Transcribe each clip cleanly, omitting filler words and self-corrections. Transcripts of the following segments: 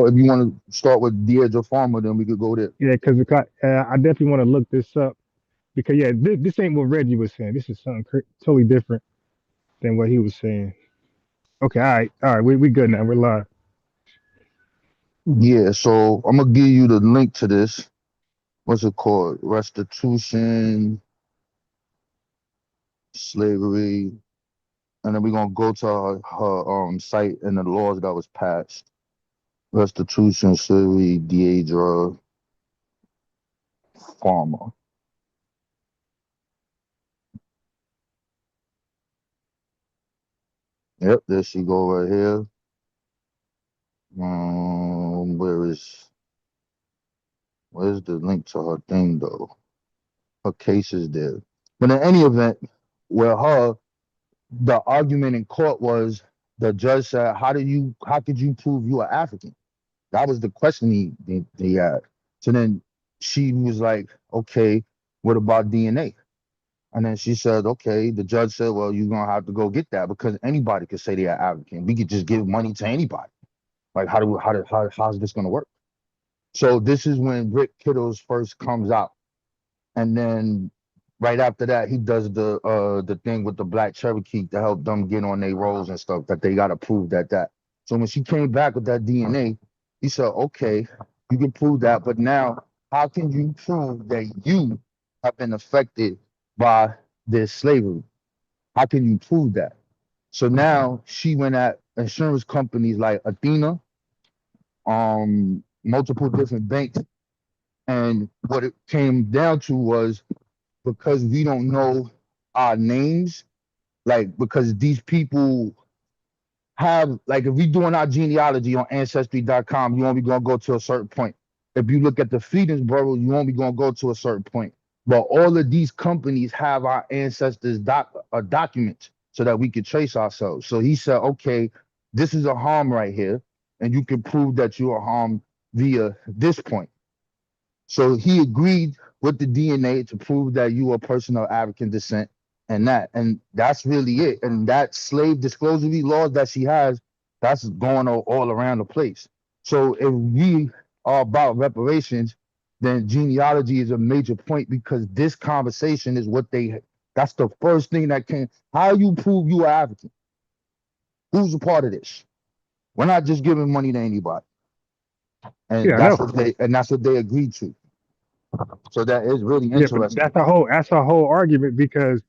If you want to start with Deirdre Farmer, then we could go there. Yeah, because I definitely want to look this up because yeah, this ain't what Reggie was saying. This is something totally different than what he was saying. Okay, all right, we good now. We're live. Yeah, so I'm gonna give you the link to this. What's it called? Restitution, slavery, and then we're gonna go to her site and the laws that was passed. Restitution, slavery, Deidre Farmer. Yep, there she go right here. Where is where's the link to her thing though? Her case is there. But in any event, with her, the argument in court was the judge said, how could you prove you are African? That was the question he had. So then she was like, okay, what about DNA? And then she said, okay, the judge said, well, you're gonna have to go get that because anybody could say they are African. We could just give money to anybody. Like how's this gonna work? So this is when Rick Kittles first comes out. And then right after that, he does the thing with the Black Cherokee to help them get on their rolls and stuff that they gotta prove that. So when she came back with that DNA, he said, okay, you can prove that, but now how can you prove that you have been affected by this slavery? How can you prove that? So now she went at insurance companies like Athena, multiple different banks, and what it came down to was because we don't know our names, like because these people have like if we doing our genealogy on ancestry.com, you only gonna go to a certain point. If you look at the Freedmen's Bureau, you only gonna go to a certain point. But all of these companies have our ancestors documents so that we could trace ourselves. So he said, okay, this is a harm right here, and you can prove that you are harmed via this point. So he agreed with the DNA to prove that you are a person of African descent and that's really it. And that slave disclosure laws that she has, that's going all around the place. So if we are about reparations, then genealogy is a major point because this conversation is what that's the first thing that can, how you prove you are African? Who's a part of this? We're not just giving money to anybody. And Yeah, I know. that's what they agreed to. So that is really Yeah, but interesting. that's a whole argument because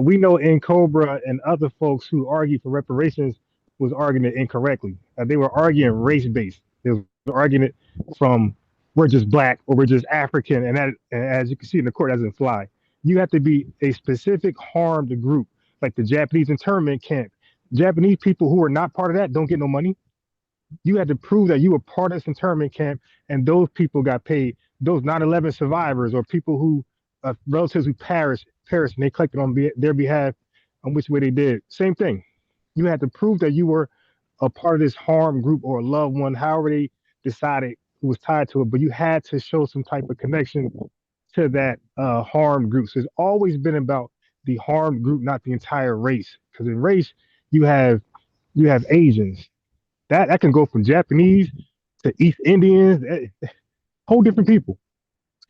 we know in Cobra and other folks who argue for reparations was arguing it incorrectly. They were arguing race based. They was arguing it from we're just black or we're just African, and that, and as you can see in the court, that doesn't fly. You have to be a specific harmed group, like the Japanese internment camp. Japanese people who are not part of that don't get no money. You had to prove that you were part of this internment camp, and those people got paid. Those 9/11 survivors or people who relatives who perished, and they collected on their behalf, on which way they did. Same thing. You had to prove that you were a part of this harm group or a loved one, however they decided who was tied to it. But you had to show some type of connection to that harmed group. So it's always been about the harmed group, not the entire race. Because in race, you have you have Asians, that can go from Japanese to East Indians, whole different people.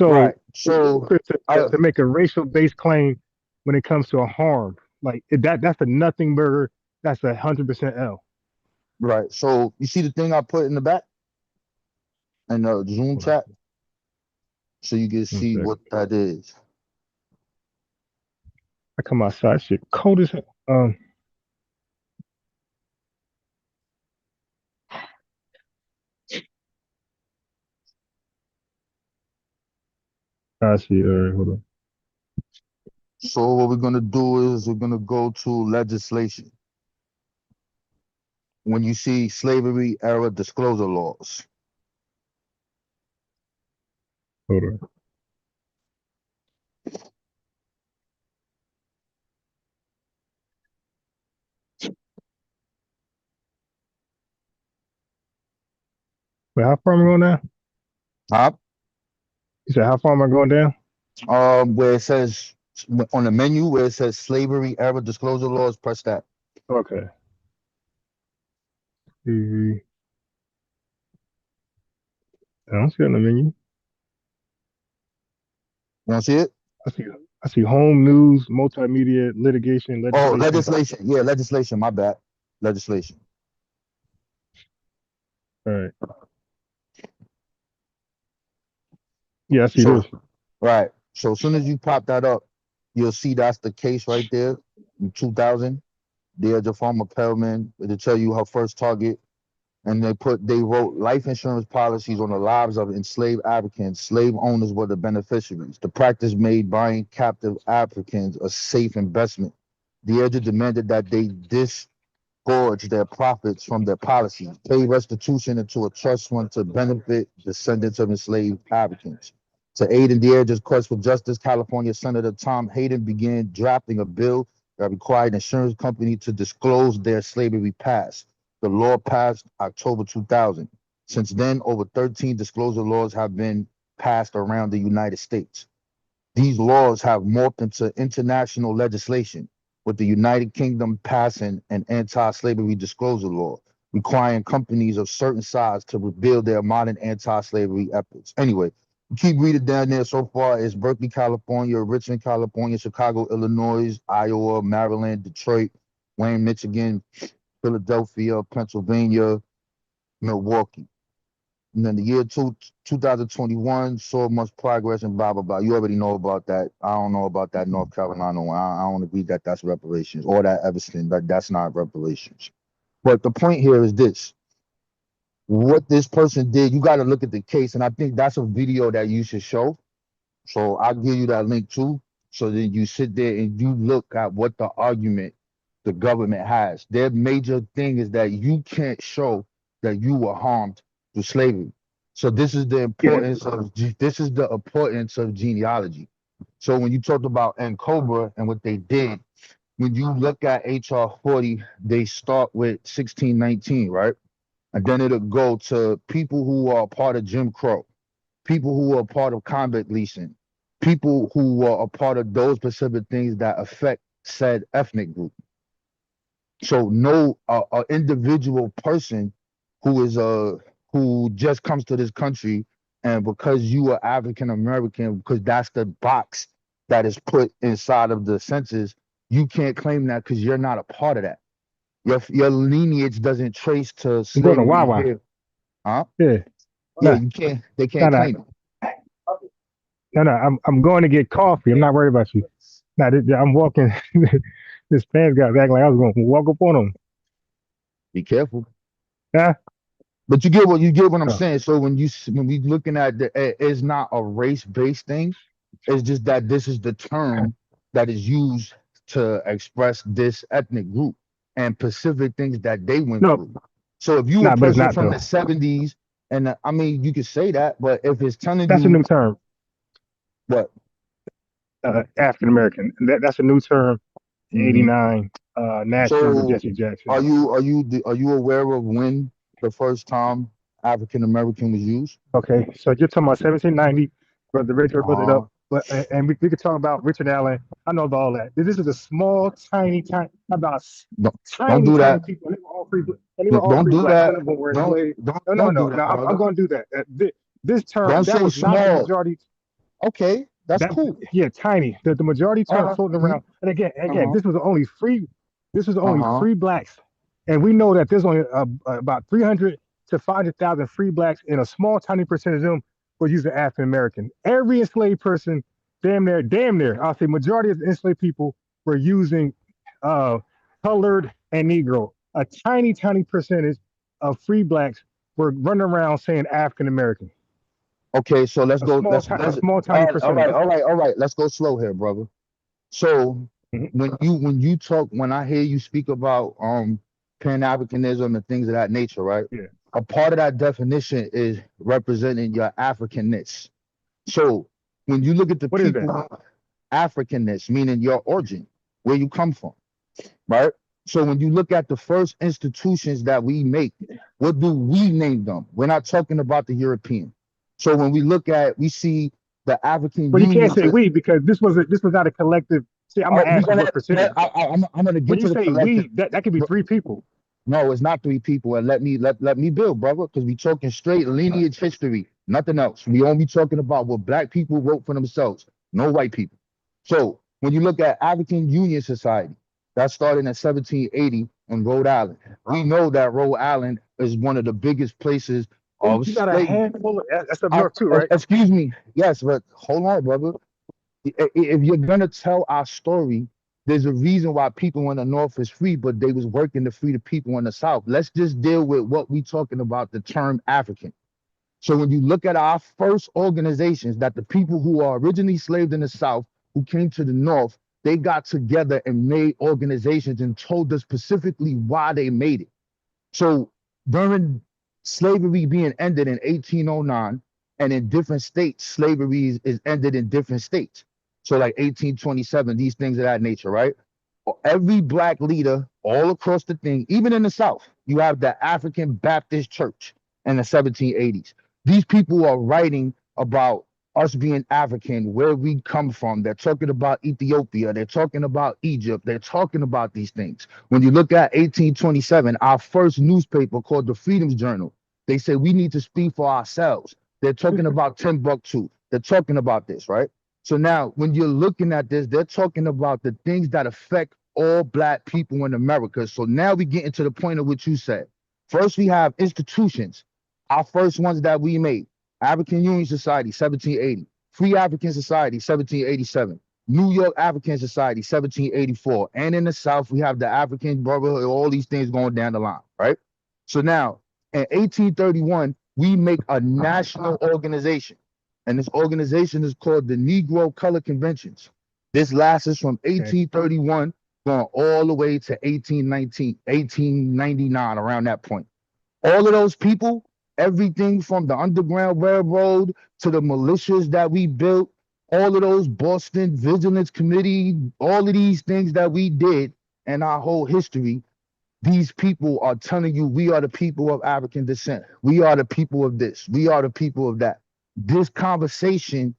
So Right. So I to make a racial based claim when it comes to a harm, like that's a nothing burger. That's 100% L. right. So you see the thing I put in the back in the Zoom Hold on chat, so you can one see second. what that is. I come outside, shit cold as hell. I see. Hold on. So what we're gonna do is we're gonna go to legislation. When you see slavery era disclosure laws. Hold on. Wait, how far am I going down? Huh? You said how far am I going down? Where it says on the menu where it says slavery era disclosure laws, press that. Okay. TV. I don't see it on the menu. You don't see it? I see I see home news, multimedia, litigation, Oh, legislation. legislation. Yeah, legislation. My bad. Legislation. All right. Yeah, I see So, this. right. So as soon as you pop that up, you'll see that's the case right there in 2000. There's a former Pellman. It'll tell you her first target. And they wrote life insurance policies on the lives of enslaved Africans. Slave owners were the beneficiaries. The practice made buying captive Africans a safe investment. The edge demanded that they disgorge their profits from their policies, pay restitution into a trust fund to benefit descendants of enslaved Africans. To aid in the edge's quest for justice, California Senator Tom Hayden began drafting a bill that required insurance companies to disclose their slavery past. The law passed October 2000. Since then, over 13 disclosure laws have been passed around the United States. These laws have morphed into international legislation, with the United Kingdom passing an anti-slavery disclosure law, requiring companies of certain size to reveal their modern anti-slavery efforts. Anyway, keep reading down there so far. It's Berkeley, California, Richmond, California, Chicago, Illinois, Iowa, Maryland, Detroit, Wayne, Michigan, Philadelphia, Pennsylvania, Milwaukee. And then the year 2021 saw much progress and blah, blah, blah. You already know about that. I don't know about that North Carolina one. I don't agree that that's reparations or that Evanston, that's not reparations. But the point here is this. What this person did, you got to look at the case. And I think that's a video that you should show. So I'll give you that link too. So then you sit there and you look at what the argument the government has. Their major thing is that you can't show that you were harmed through slavery. So Yeah, this is the importance of genealogy. So when you talked about Cobra and what they did, when you look at HR 40, they start with 1619, right? And then it'll go to people who are part of Jim Crow, people who are part of convict leasing, people who are a part of those specific things that affect said ethnic group. So no individual person who is who just comes to this country and because you are African American, because that's the box that is put inside of the census, you can't claim that because you're not a part of that. Your lineage doesn't trace to I'm going to slavery Wawa. here, huh? Yeah, Yeah, no, you can't. They no, can't no, claim it. no, no. I'm going to get coffee. I'm not worried about you. Now I'm walking. This fans got acting like I was going to walk up on him. Be careful. Yeah. But you get what I'm Oh, saying. So when we looking at it's not a race based thing. It's just that this is the term that is used to express this ethnic group and specific things that they went no, through. So if you a nah, but it's person not from though. the 70s, and I mean you could say that, but if it's telling That's a you new term. what, African American. That's a new term. hmm '89 Nashville with so Jesse Jackson. are you aware of when the first time African American was used? Okay, so you're talking about 1790. Brother Richard put it Uh, up, but and we could talk about Richard Allen. I know about all that. This is a small, tiny, about don't don't tiny, do tiny that. people, and they were all free, and they were all Don't free do blacks. None that. of them were Don't enslaved. don't No, no, don't do no, that, no. I'm brother. going to do that. This term Don't that say was not the small. majority. Okay, that's That cool. yeah, tiny. The majority term Uh-huh. floating Mhm. around. And again, Uh-huh. this was only free. This was only Uh-huh. free blacks, and we know that there's only about 300 to 500,000 free blacks, and a small, tiny percentage of them were using African American. Every enslaved person, damn near, I'll say majority of the enslaved people were using uh, colored and Negro. A tiny, tiny percentage of free blacks were running around saying African American. Okay, so let's go. A Let's small, tiny all right, all percentage. right, all right, all right. Let's go slow here, brother. So Mhm. when I hear you speak about Pan-Africanism and things of that nature, right? Yeah. A part of that definition is representing your Africanness. So when you look at the What is that? people, Africanness, meaning your origin, where you come from, right? So when you look at the first institutions that we make, what do we name them? We're not talking about the European. So when we see the African Well, you can't Union. say we because this was not a collective. See, I'm All gonna right, we're ask you gonna. what percentage. I'm gonna get When to you the say collective. we, that could be three people. No, it's not three people. And let me build, brother, because we talking straight lineage history, nothing else. We only talking about what black people wrote for themselves, no white people. So when you look at African Union Society, that started in 1780 in Rhode Island. We know that Rhode Island is one of the biggest places of You got a slave. handful of that's up north too, right? Excuse me. Yes, but hold on, brother. If you're gonna tell our story, there's a reason why people in the North is free, but they was working to free the people in the South. Let's just deal with what we talking about, the term African. So when you look at our first organizations, that the people who are originally enslaved in the South, who came to the North, they got together and made organizations and told us specifically why they made it. So during slavery being ended in 1809, and in different states, slavery is ended in different states. So like 1827, these things of that nature, right? Every black leader all across the thing, even in the South, you have the African Baptist Church in the 1780s. These people are writing about us being African, where we come from. They're talking about Ethiopia. They're talking about Egypt. They're talking about these things. When you look at 1827, our first newspaper called the Freedom's Journal, they say we need to speak for ourselves. They're talking about Timbuktu. They're talking about this, right? So now, when you're looking at this, they're talking about the things that affect all black people in America. So now we get into the point of what you said. First, we have institutions. Our first ones that we made: African Union Society, 1780; Free African Society, 1787; New York African Society, 1784. And in the South, we have the African Brotherhood, all these things going down the line, right? So now, in 1831, we make a national organization, and this organization is called the Negro Color Conventions. This lasts from Okay. 1831 going all the way to 1819, 1899, around that point. All of those people, everything from the Underground Railroad to the militias that we built, all of those Boston Vigilance Committee, all of these things that we did in our whole history, these people are telling you we are the people of African descent. We are the people of this. We are the people of that. This conversation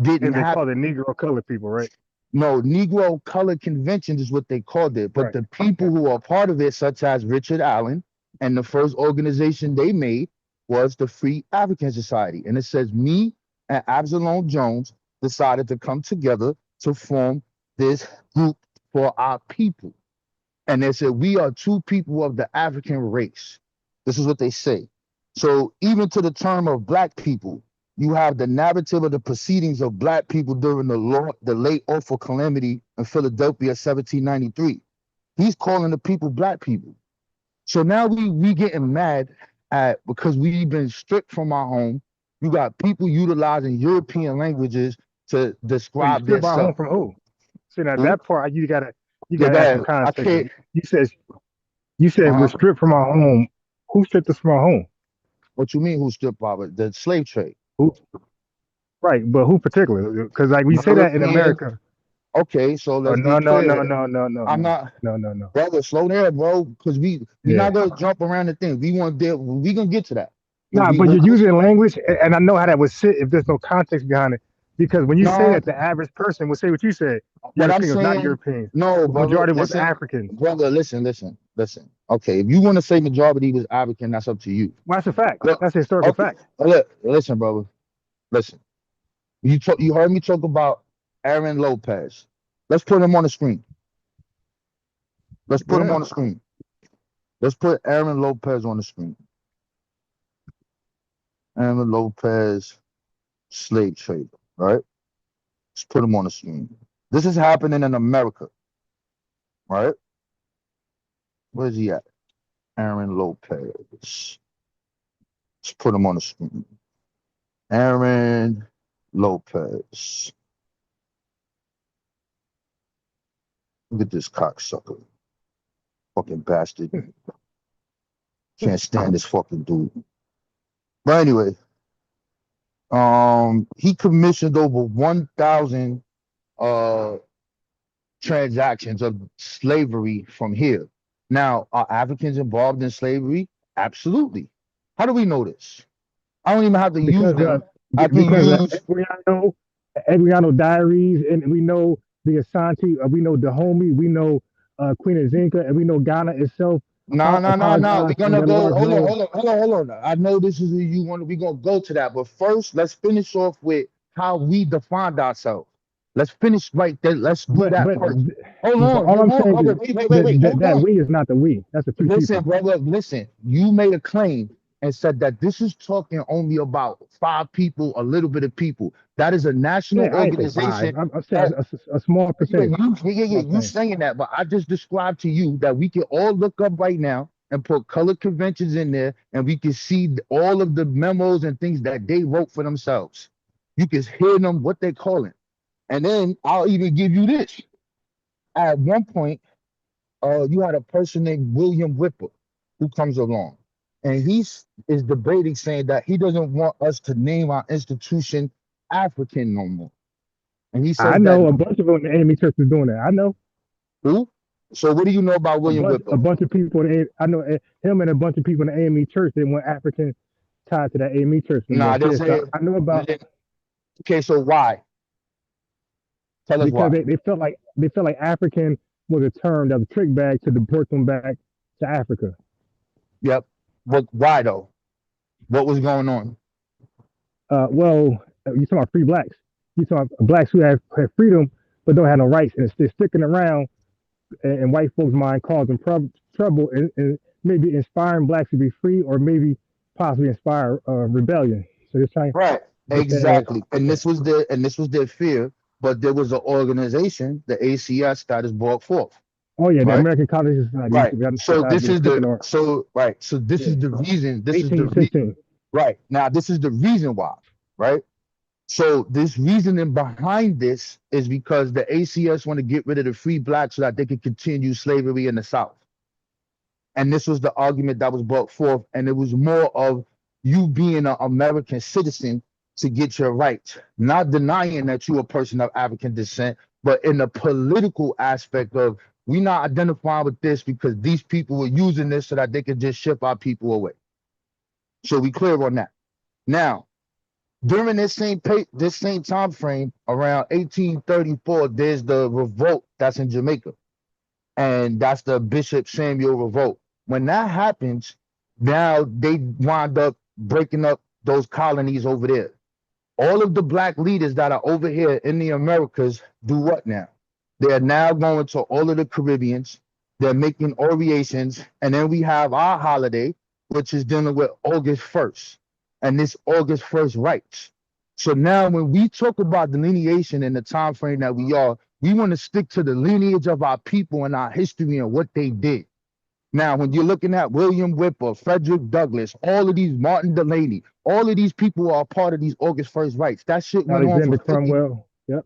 didn't And they call happen. the Negro colored people, right? No, Negro Color Conventions is what they called it. But Right. the people who are part of it, such as Richard Allen, and the first organization they made was the Free African Society. And it says, me and Absalom Jones decided to come together to form this group for our people. And they said, we are two people of the African race. This is what they say. So even to the term of black people, you have the narrative of the proceedings of black people during the late awful calamity in Philadelphia, 1793. He's calling the people black people. So now we getting mad at, because we've been stripped from our home. You got people utilizing European languages to Wait, describe stripped our home themselves. from who? See now Who? that part you Yeah, gotta add some guys, I context. can't. You said you said we're Uh-huh. stripped from our home. Who stripped us from our home? What you mean? Who stripped Robert? The slave trade. Who? Right, but who particular? Because like we say that in European. America. Okay, so Oh let's be no no no clear. no no no I'm no not, no no no. brother. Slow down, bro, because we Yeah. not gonna jump around the thing. We want to. We gonna get to that. But Nah, we but what, you're using language, and I know how that would sit if there's no context behind it. Because when you say no. that, the average person would say what you said. What I'm Europeans, not saying, Europeans. no, The brother. majority was Listen, Africans. brother. Listen. Okay, if you want to say majority was African, that's up to you. Well, that's a fact. Look, That's a historical okay, fact. look, listen, brother. Listen. You heard me talk about Aaron Lopez. Let's put him on the screen. Let's put him Yeah. on the screen. Let's put Aaron Lopez on the screen. Aaron Lopez, slave trader, right? Let's put him on the screen. This is happening in America, right? Where's he at? Aaron Lopez. Let's put him on the screen. Aaron Lopez. Look at this cocksucker. Fucking bastard. Can't stand this fucking dude. But anyway, he commissioned over 1,000 uh transactions of slavery from here. Now, are Africans involved in slavery? Absolutely. How do we know this? I don't even have to use because them. I can because use. Edriano diaries, and we know the Asante, we know Dahomey, we know Queen of Zinca, and we know Ghana itself. No, no, no, no. We're apologize for gonna their go. lost Hold on, role. hold on, hold on, hold on. I know this is where you want. We're gonna go to that, but first, let's finish off with how we defined ourselves. Let's finish right there. Let's do that first. But all I'm Hold on, saying brother. is Wait. Hold that on. we is not the we. That's the few Listen, people. brother. Listen. You made a claim and said that this is talking only about 5 people, a little bit of people. That is a national Yeah, I ain't say organization. five. I'm saying a small Yeah, percentage. yeah. I'm You saying. saying that, but I just described to you that we can all look up right now and put color conventions in there, and we can see all of the memos and things that they wrote for themselves. You can hear them what they're calling, and then I'll even give you this. At one point, you had a person named William Whipper who comes along, and is debating saying that he doesn't want us to name our institution African no more, and he I says that know a bunch of them in the enemy church is doing that. I know who? So what do you know about William a Whipper? bunch of people. I know him and a bunch of people in the AME church. They want African tied to that AME church no more. Nah, they Yeah, say so I know about okay. So why? Tell us because why. they felt like African was a term that was trick bag to deport them back to Africa. Yep. But why though? What was going on? Well, you talking about free blacks. You talking about blacks who have freedom but don't have no rights, and they're sticking around in white folks' mind, causing trouble, and maybe inspiring blacks to be free, or maybe possibly inspire rebellion. So they're trying to Right. get that. Exactly. And this was their fear. But there was an organization, the ACS, that is brought forth. Oh yeah, the Right. American College Society. Right. We got So to this get a is skipping the art. so right. So this Yeah, is the reason. 1816. Right now. This is the reason why. Right. So this reasoning behind this is because the ACS want to get rid of the free blacks so that they can continue slavery in the South. And this was the argument that was brought forth, and it was more of you being an American citizen to get your rights, not denying that you're a person of African descent, but in the political aspect of we not identifying with this because these people were using this so that they could just ship our people away. So we clear on that. Now, during this same time frame, around 1834, there's the revolt that's in Jamaica, and that's the Bishop Samuel revolt. When that happens, now they wind up breaking up those colonies over there. All of the black leaders that are over here in the Americas do what now? They're now going to all of the Caribbeans. They're making orations, and then we have our holiday, which is dealing with August 1st, and this August 1st rights. So now, when we talk about delineation in the time frame that we are, we want to stick to the lineage of our people and our history and what they did. Now, when you're looking at William Whipper, Frederick Douglass, all of these, Martin Delaney, all of these people are part of these August 1st rights. That shit went on for Alexander 50, Cromwell. Yep.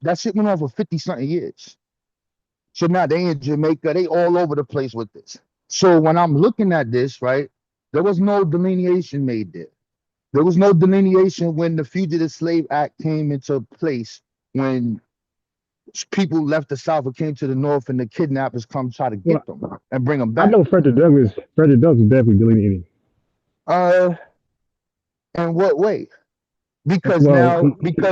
that shit went on for 50 something years. So now they in Jamaica, they all over the place with this. So when I'm looking at this, right, there was no delineation made there. There was no delineation when the Fugitive Slave Act came into place, when people left the South and came to the North and the kidnappers come try to Well, get them and bring them I back. know Frederick Douglass. Frederick Douglass was definitely delineating. Uh, in what way? Because Well, now,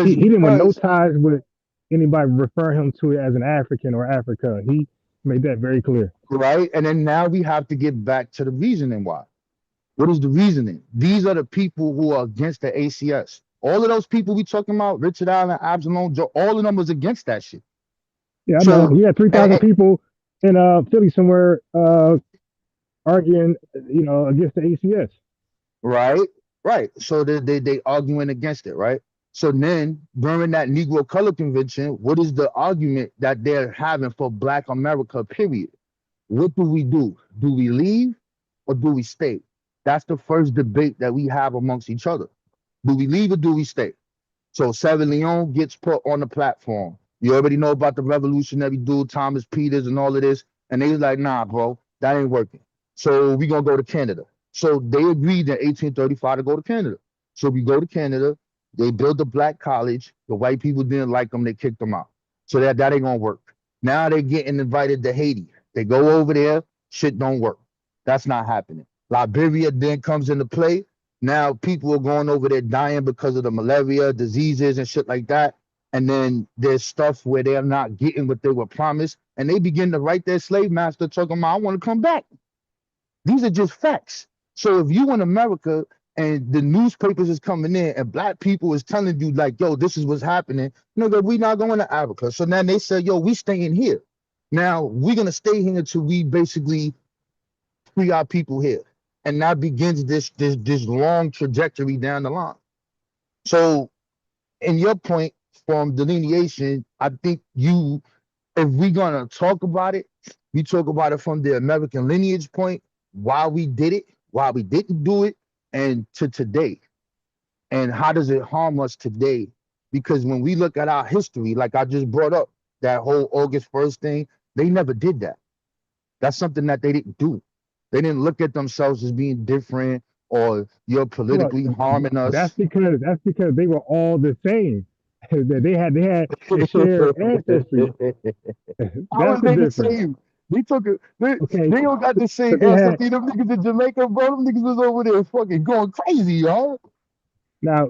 he didn't want no ties with anybody referring him to it as an African or Africa. He made that very clear. right? And then now we have to get back to the reasoning why. What is the reasoning? These are the people who are against the ACS. All of those people we talking about, Richard Allen, Absalom, Joe, all of them was against that shit. Yeah, I know. So, He had 3,000 people in Philly somewhere arguing, against the ACS. right, right. So they arguing against it, right? So then during that Negro Color Convention, what is the argument that they're having for Black America, period? What do we do? Do we leave or do we stay? That's the first debate that we have amongst each other. Do we leave or do we stay? So Seven Leon gets put on the platform. You already know about the revolutionary dude, Thomas Peters, and all of this. And they was like, nah, bro, that ain't working. So we gonna go to Canada. So they agreed in 1835 to go to Canada. So we go to Canada. They built a black college. The white people didn't like them. They kicked them out. So that ain't gonna work. Now they're getting invited to Haiti. They go over there. Shit don't work. That's not happening. Liberia then comes into play. Now people are going over there dying because of the malaria, diseases, and shit like that. And then there's stuff where they're not getting what they were promised. And they begin to write their slave master talking about, I want to come back. These are just facts. So if you in America and the newspapers is coming in and black people is telling you like, yo, this is what's happening, nigga, we not going to Africa. So now they say, yo, we staying here. Now we're gonna stay here until we basically free our people here. And that begins this long trajectory down the line. So in your point from delineation, I think you, if we're gonna talk about it, we talk about it from the American lineage point, why we did it, why we didn't do it, and to today. And how does it harm us today? Because when we look at our history, like I just brought up, that whole August 1st thing, they never did that. That's something that they didn't do. They didn't look at themselves as being different or you're Well, politically harming that's us. because they were all the same. That they had a shared ancestry. How That's is the they the difference. same? They took it. They Okay, don't got the so same they had ancestry. Them niggas in Jamaica, bro. Them niggas was over there fucking going crazy, y'all.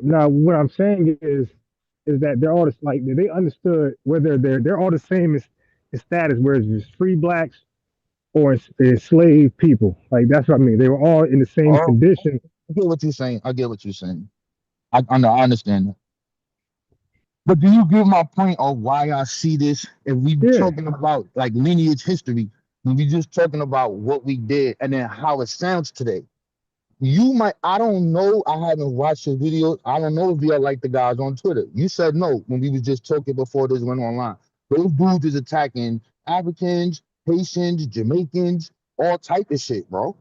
now what I'm saying is that they're all just like they understood whether they're all the same as status, whereas it's free blacks or enslaved people. Like that's what I mean. They were all in the same Oh, condition. I get what you're saying. I get what you're saying. I know. I understand that. But do you get my point of why I see this? If we Yeah. talking about like lineage history, when we just talking about what we did and then how it sounds today. You might, I don't know. I haven't watched the video. I don't know if you're like the guys on Twitter. You said no when we was just talking before this went online. Those dudes is attacking Africans, Haitians, Jamaicans, all type of shit, bro.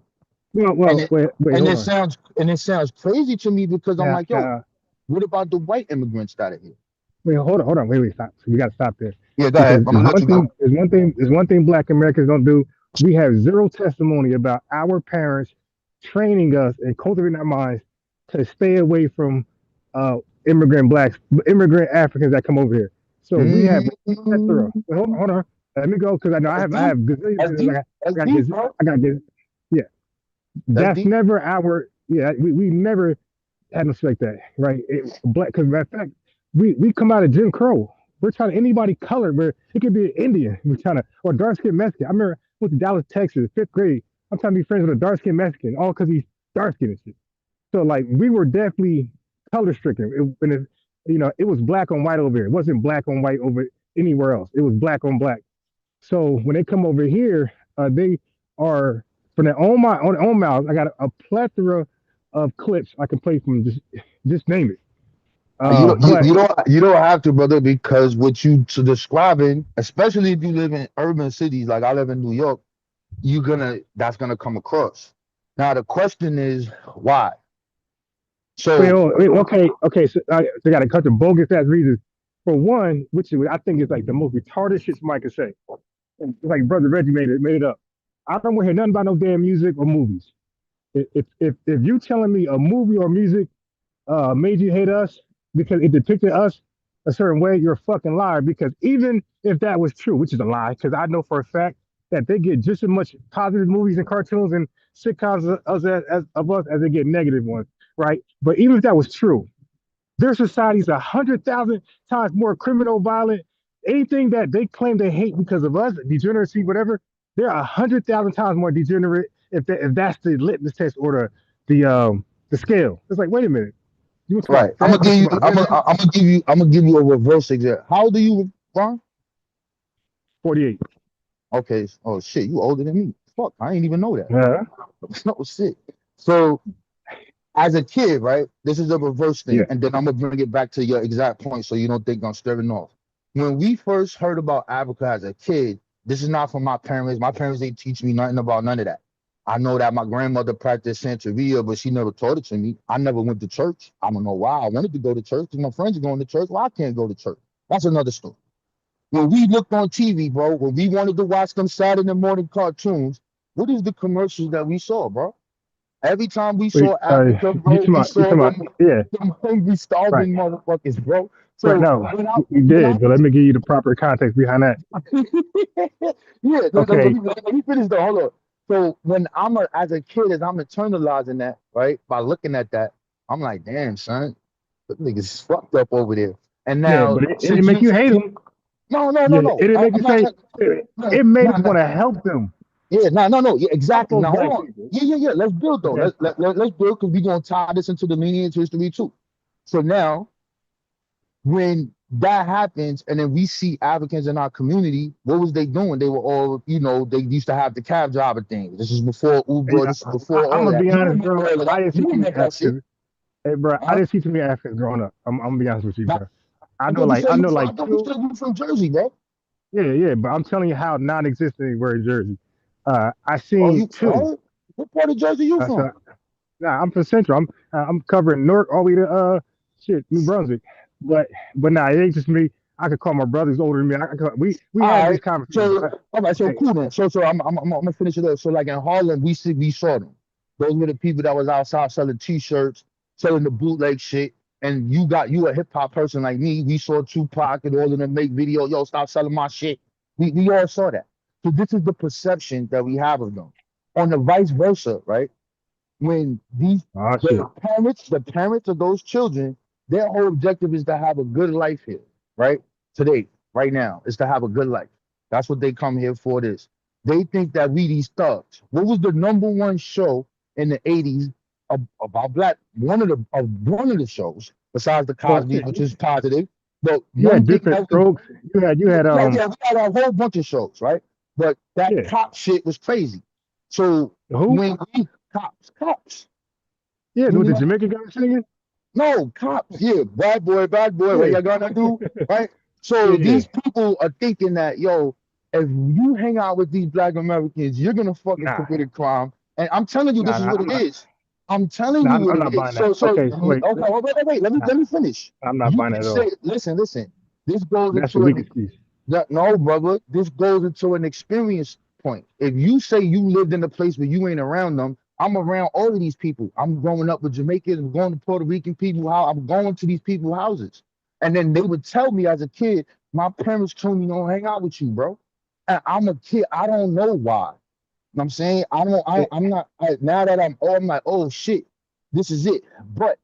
And Well, it wait, hold on. and it sounds crazy to me because I'm Now, like, yo, now, what about the white immigrants that are here? wait, hold on, wait, stop. So we got to stop there Yeah, go ahead. because I'm gonna let you go. there's one thing Black Americans don't do. We have zero testimony about our parents training us and cultivating our minds to stay away from uh, immigrant blacks, immigrant Africans that come over here. So we have a plethora. Mm, Wait, hold on. Let me go because I know that's I deep. have gazillions. That's deep. That's deep, bro. I got yeah. That's That's deep. never our yeah. We never had no shit like that, right? Black, because matter of fact, we come out of Jim Crow. We're trying to anybody colored, where it could be an Indian. We're trying to or dark skinned Mexican. I remember I went to Dallas, Texas, fifth grade. I'm trying to be friends with a dark skinned Mexican, all because he's dark skinned and shit. So like we were definitely color stricken. It was black on white over here. It wasn't black on white over anywhere else. It was black on black. So when they come over here, they are from their own on their own mouths. I got a plethora of clips I can play from just name it. You don't But you don't have to, brother, because what you to describing, especially if you live in urban cities like I live in New York, you're gonna that's gonna come across. Now the question is why. So okay. So they got to cut the bogus ass reasons. For one, which I think is like the most retarded shit somebody could say. Like brother Reggie made it up. I don't want to hear nothing about no damn music or movies. If you telling me a movie or music made you hate us because it depicted us a certain way, you're a fucking liar. Because even if that was true, which is a lie, because I know for a fact that they get just as much positive movies and cartoons and sitcoms of us as they get negative ones, right? But even if that was true, their society's 100,000 times more criminal, violent. Anything that they claim they hate because of us, degeneracy, whatever, they're 100,000 times more degenerate if that's the litmus test or the scale. It's like, wait a minute, you want to talk right, about fat? You want to talk about fairness? I'm gonna give you a reverse example. How old are you, Ron? 48. Okay, oh shit, you older than me. Fuck, I didn't even know that. Uh, No shit. So as a kid, right? This is a reverse thing, yeah. and then I'm gonna bring it back to your exact point, so you don't think I'm stirring off. When we first heard about Africa as a kid, this is not from my parents. My parents didn't teach me nothing about none of that. I know that my grandmother practiced Santeria, but she never taught it to me. I never went to church. I don't know why. I wanted to go to church because my friends are going to church. Well, I can't go to church. That's another story. When we looked on TV, bro, when we wanted to watch them Saturday morning cartoons, what is the commercials that we saw, bro? Every time we Wait, saw Africa, you bro, talking we about, you saw talking about, yeah, them hungry, right. starving motherfuckers, bro. Right So now, we did, but let me give you the proper context behind that. yeah, Okay. let me finish though. Hold on. So when as a kid, as I'm internalizing that, right, by looking at that, I'm like, damn, son, the niggas fucked up over there. And Yeah, now but it since didn't make you, you hate them. no, no, no, Yeah, it no, didn't make I'm you not, say, no, it made no, us no. want to help them. Yeah, no, yeah, Fuck exactly. those Now hold black on. people. Yeah. Let's build though. Okay. Let's build because we're gonna tie this into the lineage history too. So now, when that happens, and then we see Africans in our community, what was they doing? They were all, they used to have the cab driver thing. This is before Hey, Uber. This is before I'm all gonna that. be You honest, remember bro. all of I that? didn't see You too many remember that shit? Africans. Hey, bro, I Huh? didn't see too many Africans growing up. I'm gonna be honest with you, Not, bro. I I know thought you like said I you know from. like I thought you two. said you from Jersey, bro. Yeah, yeah. But I'm telling you how non-existent they were in Jersey. I Oh, seen you. two. Oh, what part of Jersey you So from? nah, I'm from Central. I'm covering Newark all the way to shit New Brunswick. But nah, it ain't just me. I could call my brothers older than me. We had All these right. conversations. So, all right. So Hey, cool then. So I'm gonna finish it up. So like in Harlem, we saw them. Those were the people that was outside selling T-shirts, selling the bootleg shit. And you a hip hop person like me. We saw Tupac and all of them make video. Yo, stop selling my shit. We all saw that. So this is the perception that we have of them. On the vice versa, right? When these oh shit. the parents of those children, their whole objective is to have a good life here, right? Today, right now, is to have a good life. That's what they come here for. This. They think that we these thugs. What was the number one show in the 80s about black? One of the shows, besides the Well, Cosby, shit. which is positive. But You one had thing different that was strokes. You had yeah, we had a whole bunch of shows, right? But that yeah. cop shit was crazy. So Who? when we cops, Yeah, when with you the know, Jamaican guy singing. no, cops, yeah, bad boy, what Yeah, y'all gonna do, right? yeah, So yeah. these people are thinking that, yo, if you hang out with these black Americans, you're gonna fucking Nah, commit a crime. And I'm telling you, this is nah. what it is. I'm telling you I'm, what I'm it not is. buying that. So, Okay, so okay, wait. wait, Nah, let me finish. I'm not You buying that can at say, all. listen. This goes That's a into weak an excuse. no, brother. This goes into an experience point. If you say you lived in a place where you ain't around them, I'm around all of these people. I'm growing up with Jamaicans. I'm going to Puerto Rican people. How I'm going to these people's houses, and then they would tell me as a kid, my parents told me don't hang out with you, bro. And I'm a kid. I don't know why. You know what I'm saying I don't. Eh, I'm not. Now that I'm old, I'm like, oh shit, this is it. But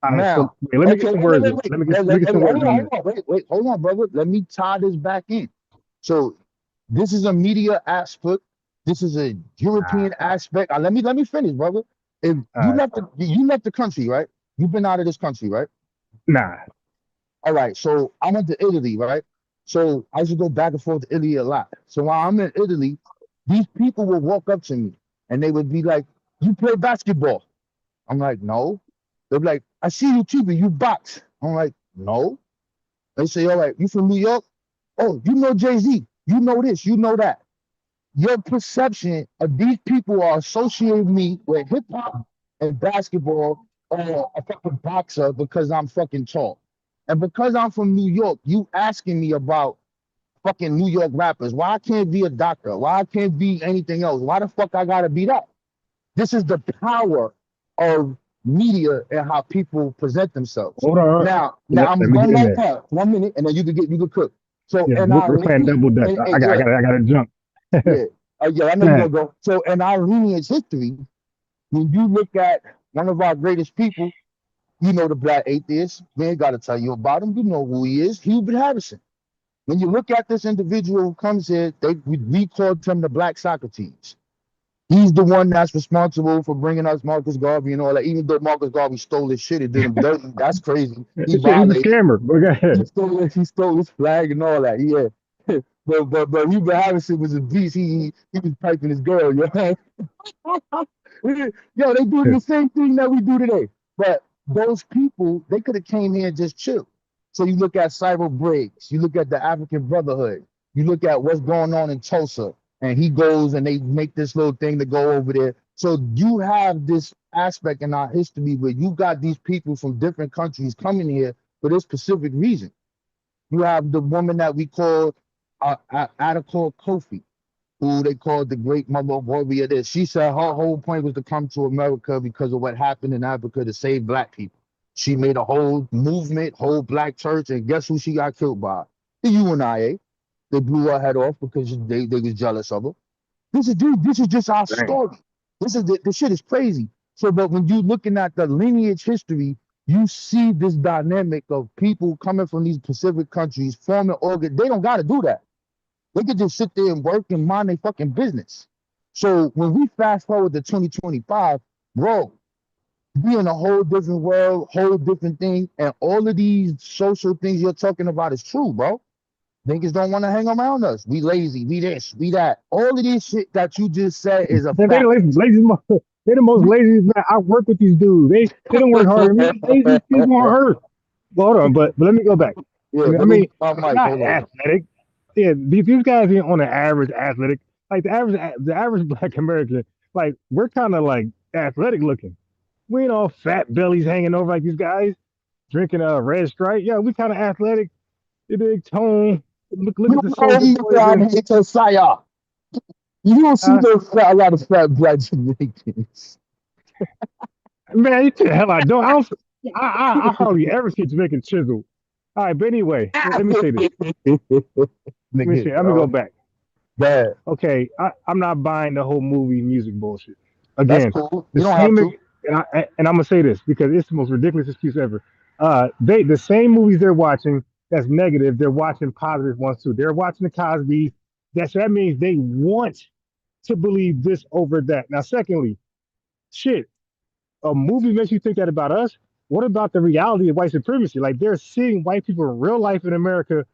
all right, so now, wait, let me get okay, some words in. Let me get some words on this. hold on, brother. Let me tie this back in. So this is a media aspect. This is a Nah, European aspect. Let me finish, brother. If uh, you left the country, right? You've been out of this country, right? nah. All right. So I went to Italy, right? So I used to go back and forth to Italy a lot. So while I'm in Italy, these people would walk up to me and they would be like, "You play basketball?" I'm like, "No." They'll be like, "I see you TV, you box." I'm like, "No." They say, "All right, you from New York? Oh, you know Jay-Z. You know this, you know that." Your perception of these people are associating me with hip hop and basketball or a fucking boxer because I'm fucking tall. And because I'm from New York, you asking me about fucking New York rappers. Why I can't be a doctor? Why I can't be anything else? Why the fuck I gotta be that? This is the power of media and how people present themselves. Hold on. Now I'm Let me get going in right there. now. 1 minute, and then you could cook. So Yeah, and we're playing double dutch. and, and yeah, I got to jump. yeah, yeah, I know you're gonna Man, go. So in our lineage history, when you look at one of our greatest people, the black atheist, man, gotta tell you about him. You know who he is, Hubert Harrison. When you look at this individual who comes here, we called him the Black Socrates. He's the one that's responsible for bringing us Marcus Garvey and all that. Even though Marcus Garvey stole his shit, it did him dirty. That's crazy. He shit, he's a violated. scammer. But go ahead. He stole his flag and all that. Yeah. But Hubert Harrison was a beast. He was piping his girl, yo. Yo, they doing the same thing that we do today. But those people, they could have came here and just chill. So you look at Cyril Briggs, you look at the African Brotherhood, you look at what's going on in Tulsa, and he goes and they make this little thing to go over there. So you have this aspect in our history where you got these people from different countries coming here for this specific reason. You have the woman that we call Attica Kofi, who they called the great mother warrior. This she said her whole point was to come to America because of what happened in Africa to save black people. She made a whole movement, whole black church, and guess who she got killed by? The UNIA. They blew her head off because they was jealous of her. This is just our Dang. story. The shit is crazy. So, but when you looking at the lineage history, you see this dynamic of people coming from these Pacific countries forming organ. They don't got to do that. They could just sit there and work and mind their fucking business. So when we fast forward to 2025, bro, we in a whole different world, whole different thing, and all of these social things you're talking about is true, bro. Niggas don't want to hang around us. We lazy, we this, we that. All of this shit that you just said is a They fact. they the most laziest man. I work with these dudes. They don't work harder than me. The laziest people on earth. Well, hold on, but let me go back. Yeah, I let me mean, mute my mic. not Hold on. athletic. Yeah, these guys ain't on the average athletic. Like the average Black American, like we're kind of like athletic looking. We ain't all fat bellies hanging over like these guys drinking a red stripe. Yeah, we kind of athletic. The big tone. Look You at the know Soldier me Boys around and here to fire. You don't see uh, a lot of fat black Jamaicans. man, you the hell I don't. I hardly ever see Jamaican chisel. All right, but anyway, let me say this. Let me Nigga, see. Let me go back. bad. Okay, I'm not buying the whole movie music bullshit. That's Again, cool. the You don't have same, to. and I'm gonna say this because it's the most ridiculous excuse ever. The same movies they're watching that's negative, they're watching positive ones too. They're watching the Cosby's. That means they want to believe this over that. Now, secondly, shit, a movie makes you think that about us. What about the reality of white supremacy? Like they're seeing white people in real life in America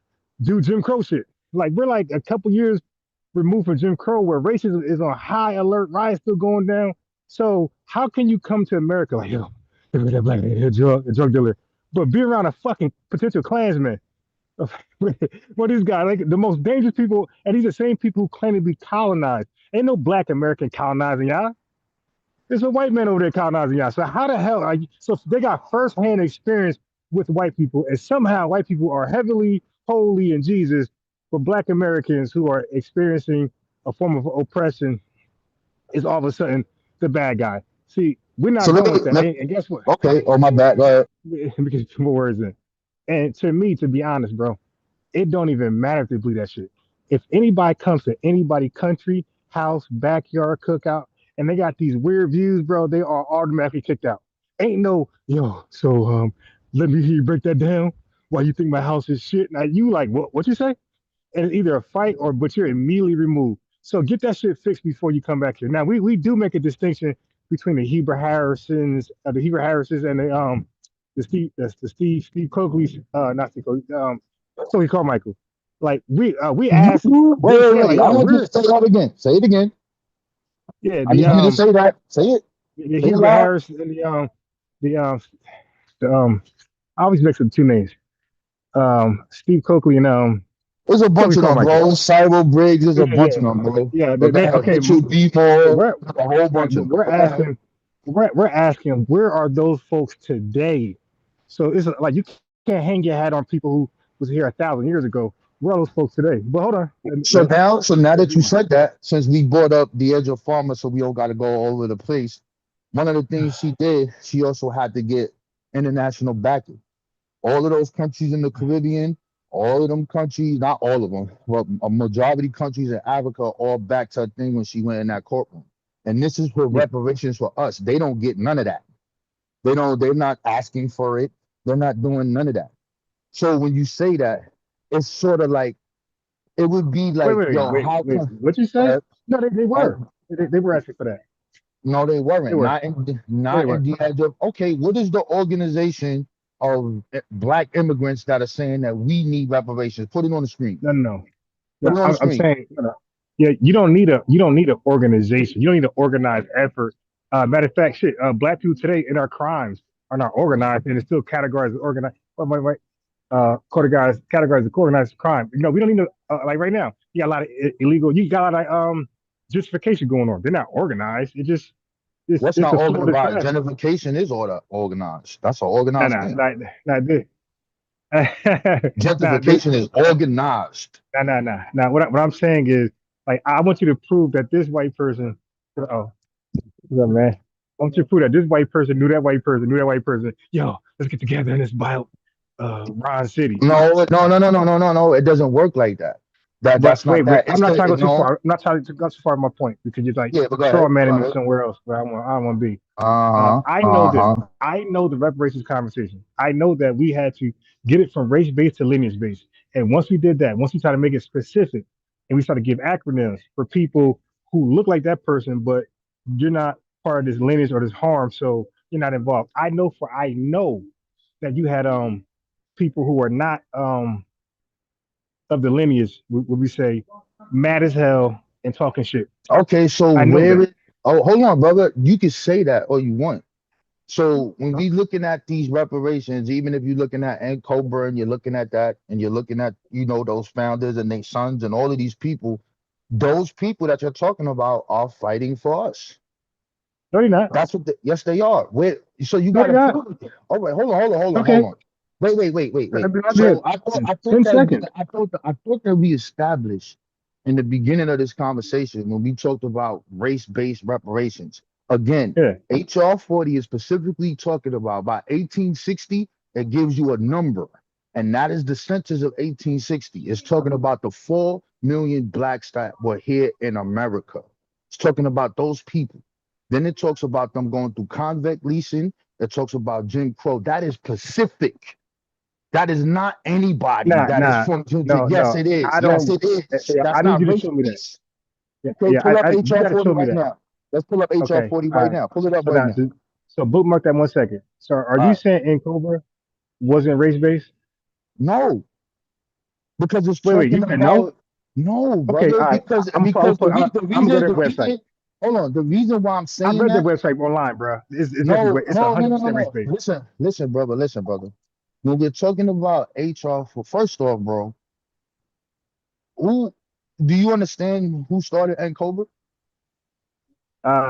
do Jim Crow shit. Like we're like a couple years removed from Jim Crow, where racism is on high alert, riots still going down. So how can you come to America like, yo, look at that black man, a drug dealer, but be around a fucking potential Klansman? What these guys like the most dangerous people, and these are the same people who claim to be colonized. Ain't no black American colonizing y'all. There's a white man over there colonizing y'all. So how the hell are you? So they got firsthand experience with white people, and somehow white people are heavily holy in Jesus, but black Americans who are experiencing a form of oppression is all of a sudden the bad guy. See, we're So not let done me, with that. And guess what? okay. Oh, my bad. Go ahead. Let me get two more words in. And to me, to be honest, bro, it don't even matter if they believe that shit. If anybody comes to anybody country, house, backyard, cookout, and they got these weird views, bro, they are automatically kicked out. Ain't no, yo, so let me hear you break that down. Why you think my house is shit? Now you like what you say? And it's either a fight or but you're immediately removed. So get that shit fixed before you come back here. Now we do make a distinction between the Hebrew Harrisons and the Steve Coakley's not Steve Coakley, Tony Carmichael. Like we asked Wait, them wait, saying like, wait. I yo, want you to say that again. Say it again. yeah, I need you to say that. Say it. the Say it Hebrew loud. Harris and the I always mix up two names. Steve Coakley and There's a bunch Tony of them, Carmichael. bro. Cyril Briggs, there's Yeah, a bunch yeah, of them, bro. yeah. But go They ahead. okay. Mitchell D. Moore, We're a whole right, bunch but of them. Go ahead. we're asking where are those folks today? So it's like you can't hang your hat on people who was here 1,000 years ago. Where are those folks today? But hold on, So now let's that you rewind. said that, since we brought up the edge of farmer, so we all got to go all over the place. One of the things she did, she also had to get international backing. All of those countries in the Caribbean, all of them countries, not all of them, but a majority countries in Africa all backed her thing when she went in that courtroom. And this is for Yeah, reparations for us. They don't get none of that. They don't, they're not asking for it. They're not doing none of that. So when you say that, it's sort of like it would be wait, like, wait, wait, yo, wait, how wait. come What you say? uh, No, they uh, were. They were asking for that. no, they They weren't. were. They Not in were. the edge of okay, what is the organization of black immigrants that are saying that we need reparations? Put it on the screen. No, no, no. Put No, it on the I'm screen. saying, yeah, you don't need an organization. You don't need an organized effort. Matter of fact, shit, black people today in our crimes are not organized and it's still categorized as organized. Wait, categorized as organized crime. We don't need to like right now. You got a lot of illegal. You got a lot of justification going on. They're not organized. What's It's not a flow of the organized? traffic. Gentrification is order organized. That's an Nah, organized nah, thing. not this. Nah, this. Gentrification is organized. Nah. What I'm saying is, like, I want you to prove that this white person. Oh, what's up, man? I want you to prove that this white person knew that white person knew that white person. Yo, let's get together and let's buy out Ron City. No. It doesn't work like that. But That's not wait, that. I'm It's not the trying to go too no. far. I'm not trying to go too far. My point because you're like Yeah, but go straw ahead. Go manning me ahead. somewhere else where I don't want to be. Uh huh. I know Uh this. huh. I know the reparations conversation. I know that we had to get it from race based to lineage based. And once we did that, once we tried to make it specific and we started to give acronyms for people who look like that person, but you're not part of this lineage or this harm, so you're not involved. I know that you had people who are not of the lineage, would we say, mad as hell and talking shit. Okay, so I know where that. it? Oh, hold on, brother. You can say that all you want. So when we looking at these reparations, even if you're looking at Cobra and you're looking at that, and you're looking at those founders and their sons and all of these people, those people that you're talking about are fighting for us. No, you're not. That's what. Yes, they are. Wait. So you No, got you're to not. prove it. All right. Hold Okay. on. Wait. I'll do So it I in thought 10 that seconds. I thought that we established in the beginning of this conversation when we talked about race-based reparations. Again, Yeah. HR 40 is specifically talking about by 1860. It gives you a number, and that is the census of 1860. It's talking about the 4 million blacks that were here in America. It's talking about those people. Then it talks about them going through convict leasing. It talks about Jim Crow. That is Pacific. That is not anybody Nah, that is nah. from Georgia. No, Yes, no. it is. I Yes, don't. it is. Yeah, That's I need not you to race show me that. based. Yeah, Okay, yeah. pull up You HR got to 40 show me right that. now. Let's pull up HR Okay. 40 All right right. now. Pull it up So right now, now. so bookmark that 1 second. So, are All you right. saying in Cobra wasn't race based? No, because it's Wait, talking you said no. about no, Okay. brother. All right. Because I'm gonna go to their the website. reason. Hold on. The reason why I'm I saying read their that. website online, bro. It's definitely No, it's 100% race no. based. Listen, brother. When we're talking about HR, for first off, bro, who do you understand who started Cobra?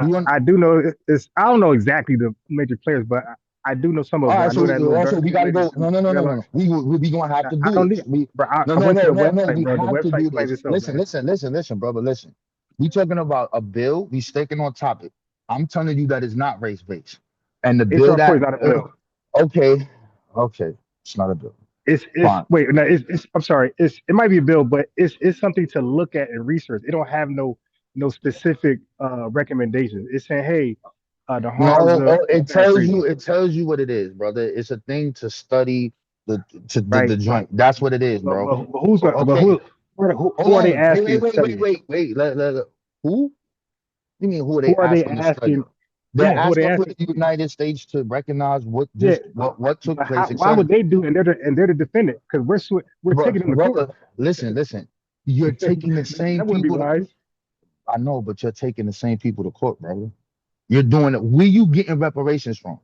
Do you I do know it's. I don't know exactly the major players, but I do know some of All them. right, I know that little dark we skinned got to lady, go. some dreadlocks. We gonna have Now, to I do don't this. need, bro. I No, went to the no. website, We bro. The have to website do explains this. itself, man. Listen, brother. Listen. We talking about a bill. We sticking on topic. I'm telling you that it's not race based, and the bill HR four that is not a bill. okay, okay, it's not a bill. It's Fine. wait, no, it's I'm sorry. It might be a bill, but it's something to look at and research. It don't have no specific recommendations. It's saying, hey, the No, harms of reparations, it tells you what it is, brother. It's a thing to study the right? joint. That's what it is, bro. But who's but Okay, hold who are they on. asking to study it? Wait. Who? You mean who are they Who are they asking to study? asking? They're Yeah, who are they asking for the asking? United States to recognize Yeah, what took but place, why would etc. they do? And they're the defendant because we're taking them to court. Brother, listen. You're taking the same That wouldn't be people to. wise. I know, but you're taking the same people to court, brother. You're doing it. Where you getting reparations from?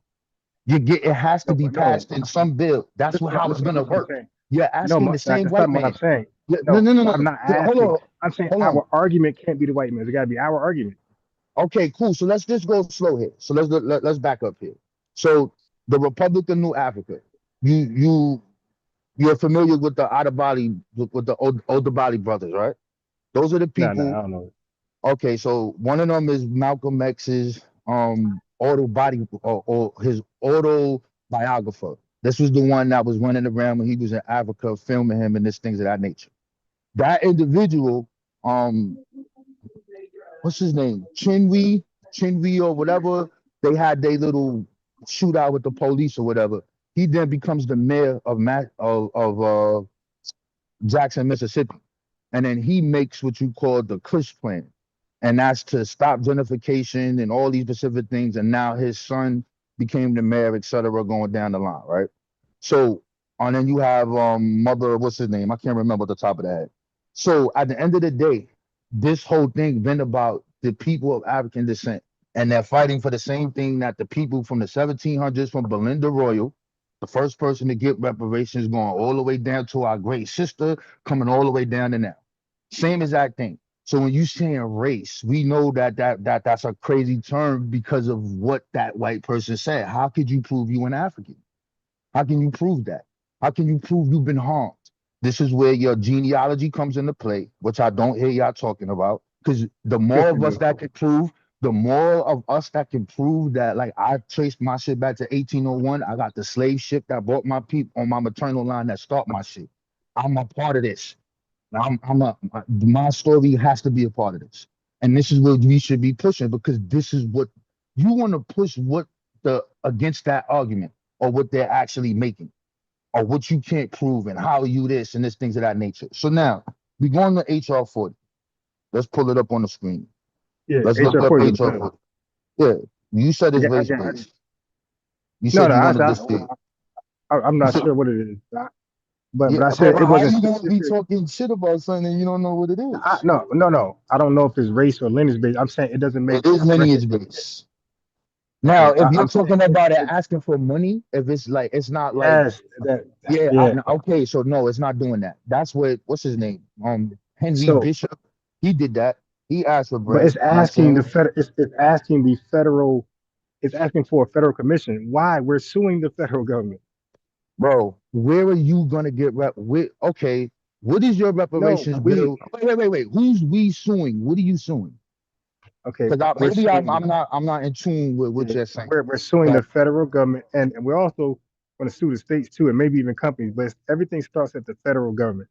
It has to No, be no. passed in some bill. That's Listen, how it's listen, gonna listen. I'm work. saying You're no. asking the same That's not white what I'm man. saying. No, No, I'm not Hold asking. on, I'm saying hold on. our argument can't be the white man. It got to be our argument. Okay, cool. So let's just go slow here. So let's back up here. So the Republic of New Africa. You you're familiar with the Adabali with the Odabali brothers, right? Those are the No, people. I don't know. Okay, so one of them is Malcolm X's or his autobiographer. This was the one that was running around when he was in Africa filming him and this things of that nature. That individual, um, what's his name? Chinwe or whatever. They had their little shootout with the police or whatever. He then becomes the mayor of Jackson, Mississippi. And then he makes what you call the Kush plan. And that's to stop gentrification and all these specific things. And now his son became the mayor, et cetera, going down the line, right? So, and then you have mother, what's his name? I can't remember at the top of the head. So at the end of the day, this whole thing been about the people of African descent. And they're fighting for the same thing that the people from the 1700s from Belinda Royal, the first person to get reparations, going all the way down to our great sister, coming all the way down to now. Same exact thing. So when you saying race, we know that's a crazy term because of what that white person said. How could you prove you an African? How can you prove that? How can you prove you've been harmed? This is where your genealogy comes into play, which I don't hear y'all talking about. Because the Yes, more we of us do. that can prove, the more of us that can prove that, like I traced my shit back to 1801. I got the slave ship that brought my people on my maternal line that start my shit. I'm a part of this. My story has to be a part of this. And this is what we should be pushing because this is what you want to push what the against that argument or what they're actually making or what you can't prove and how you this and this things of that nature. So now we go on to HR 40. Let's pull it up on the screen. Yeah, Let's look HR up 40 is a HR dub. 40. Yeah, you said I it's got, I race got, based. You no, said no, you wanted to see. I'm not So, sure what it is, but yeah, I but said it how wasn't you gonna be specific. talking shit about something and you don't know what it is? No, no, no. I don't know if it's race or lineage based. I'm saying it doesn't make It is reference. lineage based. Now, Okay, if you're I'm saying talking about it asking for money, if it's like it's not like yes. That yeah, yeah. okay, so no, it's not doing that. That's what what's his name? Henry So, Bishop. He did that. He asked for but bread. it's You know what I'm asking saying? it's asking the federal. It's asking for a federal commission. Why? We're suing the federal government. Bro, where are you gonna get okay, what is your No, reparations we bill? Wait. Who's we suing? What are you suing? okay. Because We're maybe I'm, suing. I'm not in tune with what Yeah, you're saying. we're suing Okay. the federal government, and we're also going to sue the states too, and maybe even companies. But everything starts at the federal government.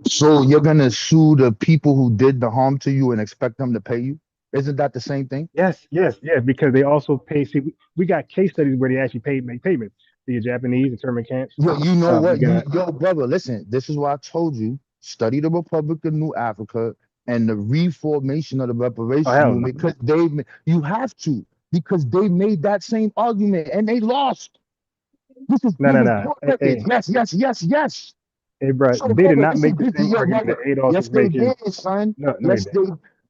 So you're gonna sue the people who did the harm to you and expect them to pay you? Isn't that the same thing? Yes, because they also pay. See, we got case studies where they actually make payments. The Japanese internment camps. Yo, you know We what? got Yo, brother, listen. This is why I told you study the Republic of New Africa and the reformation of the oh reparations hell no, movement because you have to because they made that same argument and they lost. no This no is no. court Hey, records. Yes. hey, bro, So, they did brother, not listen, make the this is same your argument brother. that ADOS Yes, is they making. did, son. No, they Yes, didn't. they.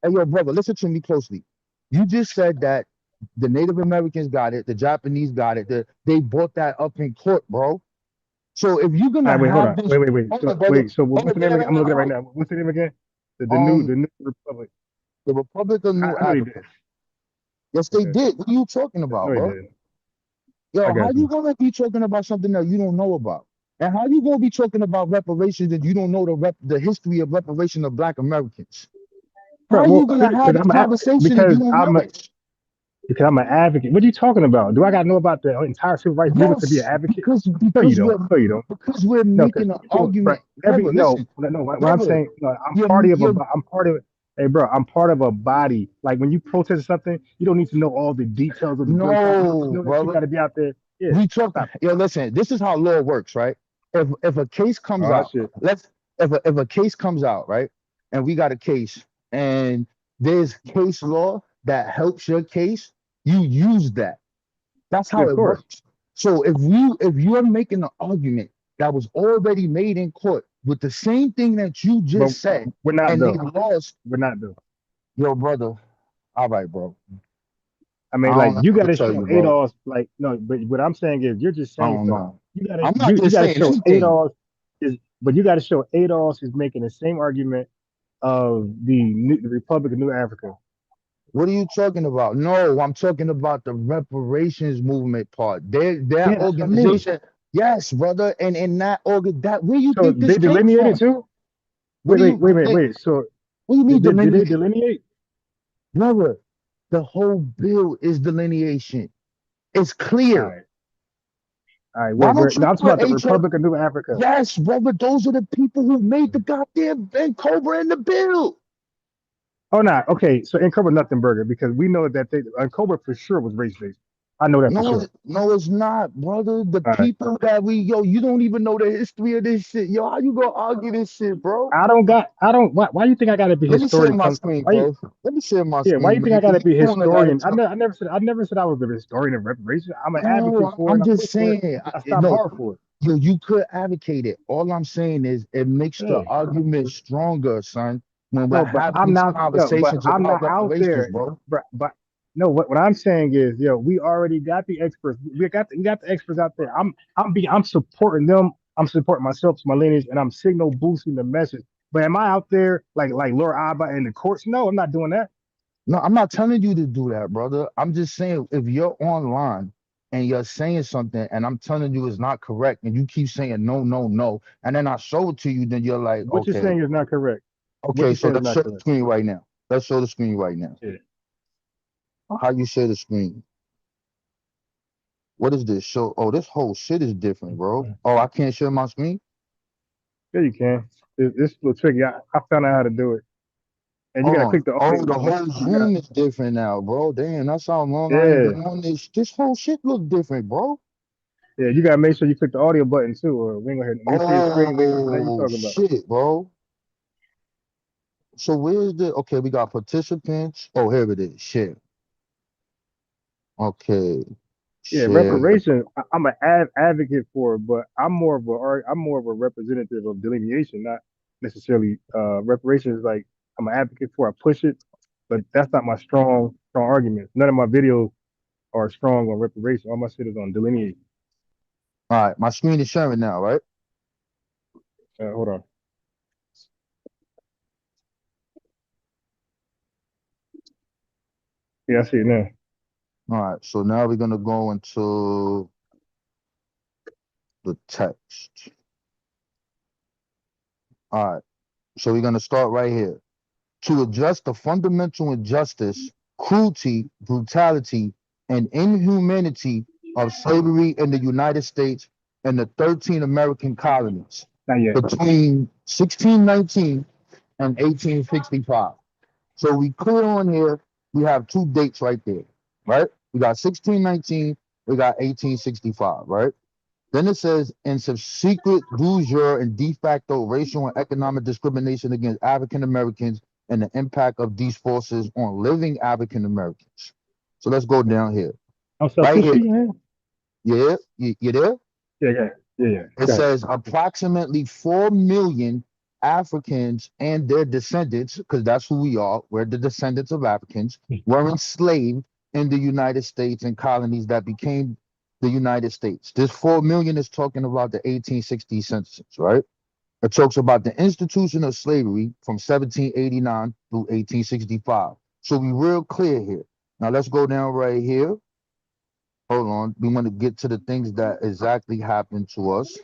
Hey, yo, brother, listen to me closely. You just said that the Native Americans got it, the Japanese got it. They bought that up in court, bro. So if you're All gonna right, wait, hold have on, this, wait. hold on, So brother. wait, so Hold what's on, the name again? I'm looking at it right hold now. What's the name again? on. The new republic. The Republic of New I know they Africa. did. Yes, they Okay, did. What are you talking I about, know they bro? did. I Yo, how got you you, gonna be talking about something that you don't know about? And how you gonna be talking about reparations and you don't know the history of reparation of Black Americans? How bro. are Well, you gonna have because this conversation if you because don't know it? because I'm an advocate. What are you talking about? Do I got to know about the entire civil rights movement to be an Yes, advocate? because No, you because don't. we're No, you don't. because we're No, because making an so, bro, argument, every brother. Listen, no. What I'm brother, saying, no, I'm you're party of a. you're I'm part of. Hey, bro, I'm part of a body. Like when you protest something, you don't need to know all the details of the bill. You just no, know that you got brother. to be out there. Yeah, We talk. stop it. Yo, listen. This is how law works, right? If a case comes Oh out, shit. let's if a case comes out, right, and we got a case, and there's case law that helps your case, you use that. That's Yeah, how of it course. works. So if you're making an argument that was already made in court with the same thing that you But just said, we're not and they though. lost, We're not though. yo, brother. All right, bro. I I mean, like don't know you got what to to tell show you, bro. ADOS. Like no, but what I'm saying is you're just I saying don't stuff. know. You gotta I'm not you just got to saying show anything. ADOS is, but you got to show ADOS is making the same argument of the Republic of New Africa. What are you talking about? No, I'm talking about the reparations movement part. Their Yeah, that's what I mean. organization. Yes, brother. And in that where you So think this they came delineated from? too. What do you Wait. So what do you mean did they delineate? delineate? Brother, the whole bill is delineation. It's All clear. right, all right. Why don't No, you I'm talking about put the HR? Republic of New Africa. Yes, brother. Those are the people who made the goddamn Cobra in the bill. Oh, no. Okay, so uncover nothing burger because we know that they Cobra for sure was race based. I know that for No, sure. no, it's not, brother. The All right. people that you don't even know the history of this shit. Yo, how you gonna argue this shit, bro? I don't. Why you think I got to be Let me share historian? my Come. screen, Why you? bro. Let me share my Yeah. Why you screen, think man. I got Cause to you be a doing a lot of historian? talking. I never said I was a historian of reparations. I'm an advocate No, for it. I'm And I just push for it. saying. I stop No, hard for it. you could advocate it. All I'm saying is it makes the Yeah. argument stronger, son. When we're No, but having I'm these not. No, but conversations I'm about not out reparations, there. bro. But no. What I'm saying is, we already got the experts. We got the experts out there. I'm supporting them. I'm supporting myself, my lineage, and I'm signal boosting the message. But am I out there like Laura Abba in the courts? No, I'm not doing that. No, I'm not telling you to do that, brother. I'm just saying if you're online and you're saying something and I'm telling you it's not correct and you keep saying no, and then I show it to you, then you're like, What you're okay, saying is not correct. What okay, you're so saying is let's not show the correct. screen right now. Let's show the screen right now. Yeah, How you share the screen? What is this? Show oh, this whole shit is different, bro. Oh, I can't share my screen? yeah, you can. It's a little tricky. I found out how to do it, and you Hold gotta on. click the Oh, audio the button. whole You got, Zoom is different now, bro. Damn, that's how long I ain't yeah, been on this. This whole shit look different, bro. yeah. You gotta make sure you click the audio button too, or we ain't gonna hear. We see your screen. We ain't gonna know what you're Oh talking about. shit, bro. So where's the okay? We got participants. Oh, here it is. Share. Okay, Yeah, share. reparations. I'm an advocate for it, but I'm more of a representative of delineation, not necessarily reparations. Like I'm an advocate for. I push it, but that's not my strong argument. None of my videos are strong on reparation. All my shit is on delineation. All right, my screen is sharing now, right? Hold on. Yeah, I see it now. All right, so now we're gonna go into the text. All right, so we're gonna start right here. To address the fundamental injustice, cruelty, brutality, and inhumanity of slavery in the United States and the 13 American colonies Not yet. between 1619 and 1865. So we clear on here, we have two dates right there, right? We got 1619, we got 1865, right? Then it says, in subsequent de jure and de facto racial and economic discrimination against African Americans and the impact of these forces on living African Americans. So let's go down here. I'm Right here. self-issue. Yeah, you there? Yeah, yeah, yeah, yeah. It Go ahead. says approximately 4 million Africans and their descendants, because that's who we are, we're the descendants of Africans, were enslaved in the United States and colonies that became the United States. This 4 million is talking about the 1860 census, right? It talks about the institution of slavery from 1789 through 1865. So we real clear here. Now let's go down right here. Hold on. We want to get to the things that exactly happened to us.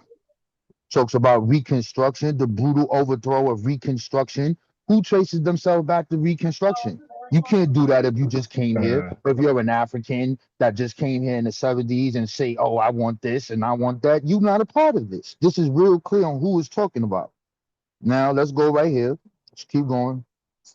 Talks about Reconstruction, the brutal overthrow of Reconstruction. Who traces themselves back to Reconstruction? You can't do that if you just came here. Uh, If you're an African that just came here in the 70s and say, oh, I want this and I want that, you're not a part of this. This is real clear on who is talking about. Now let's go right here. Let's keep going.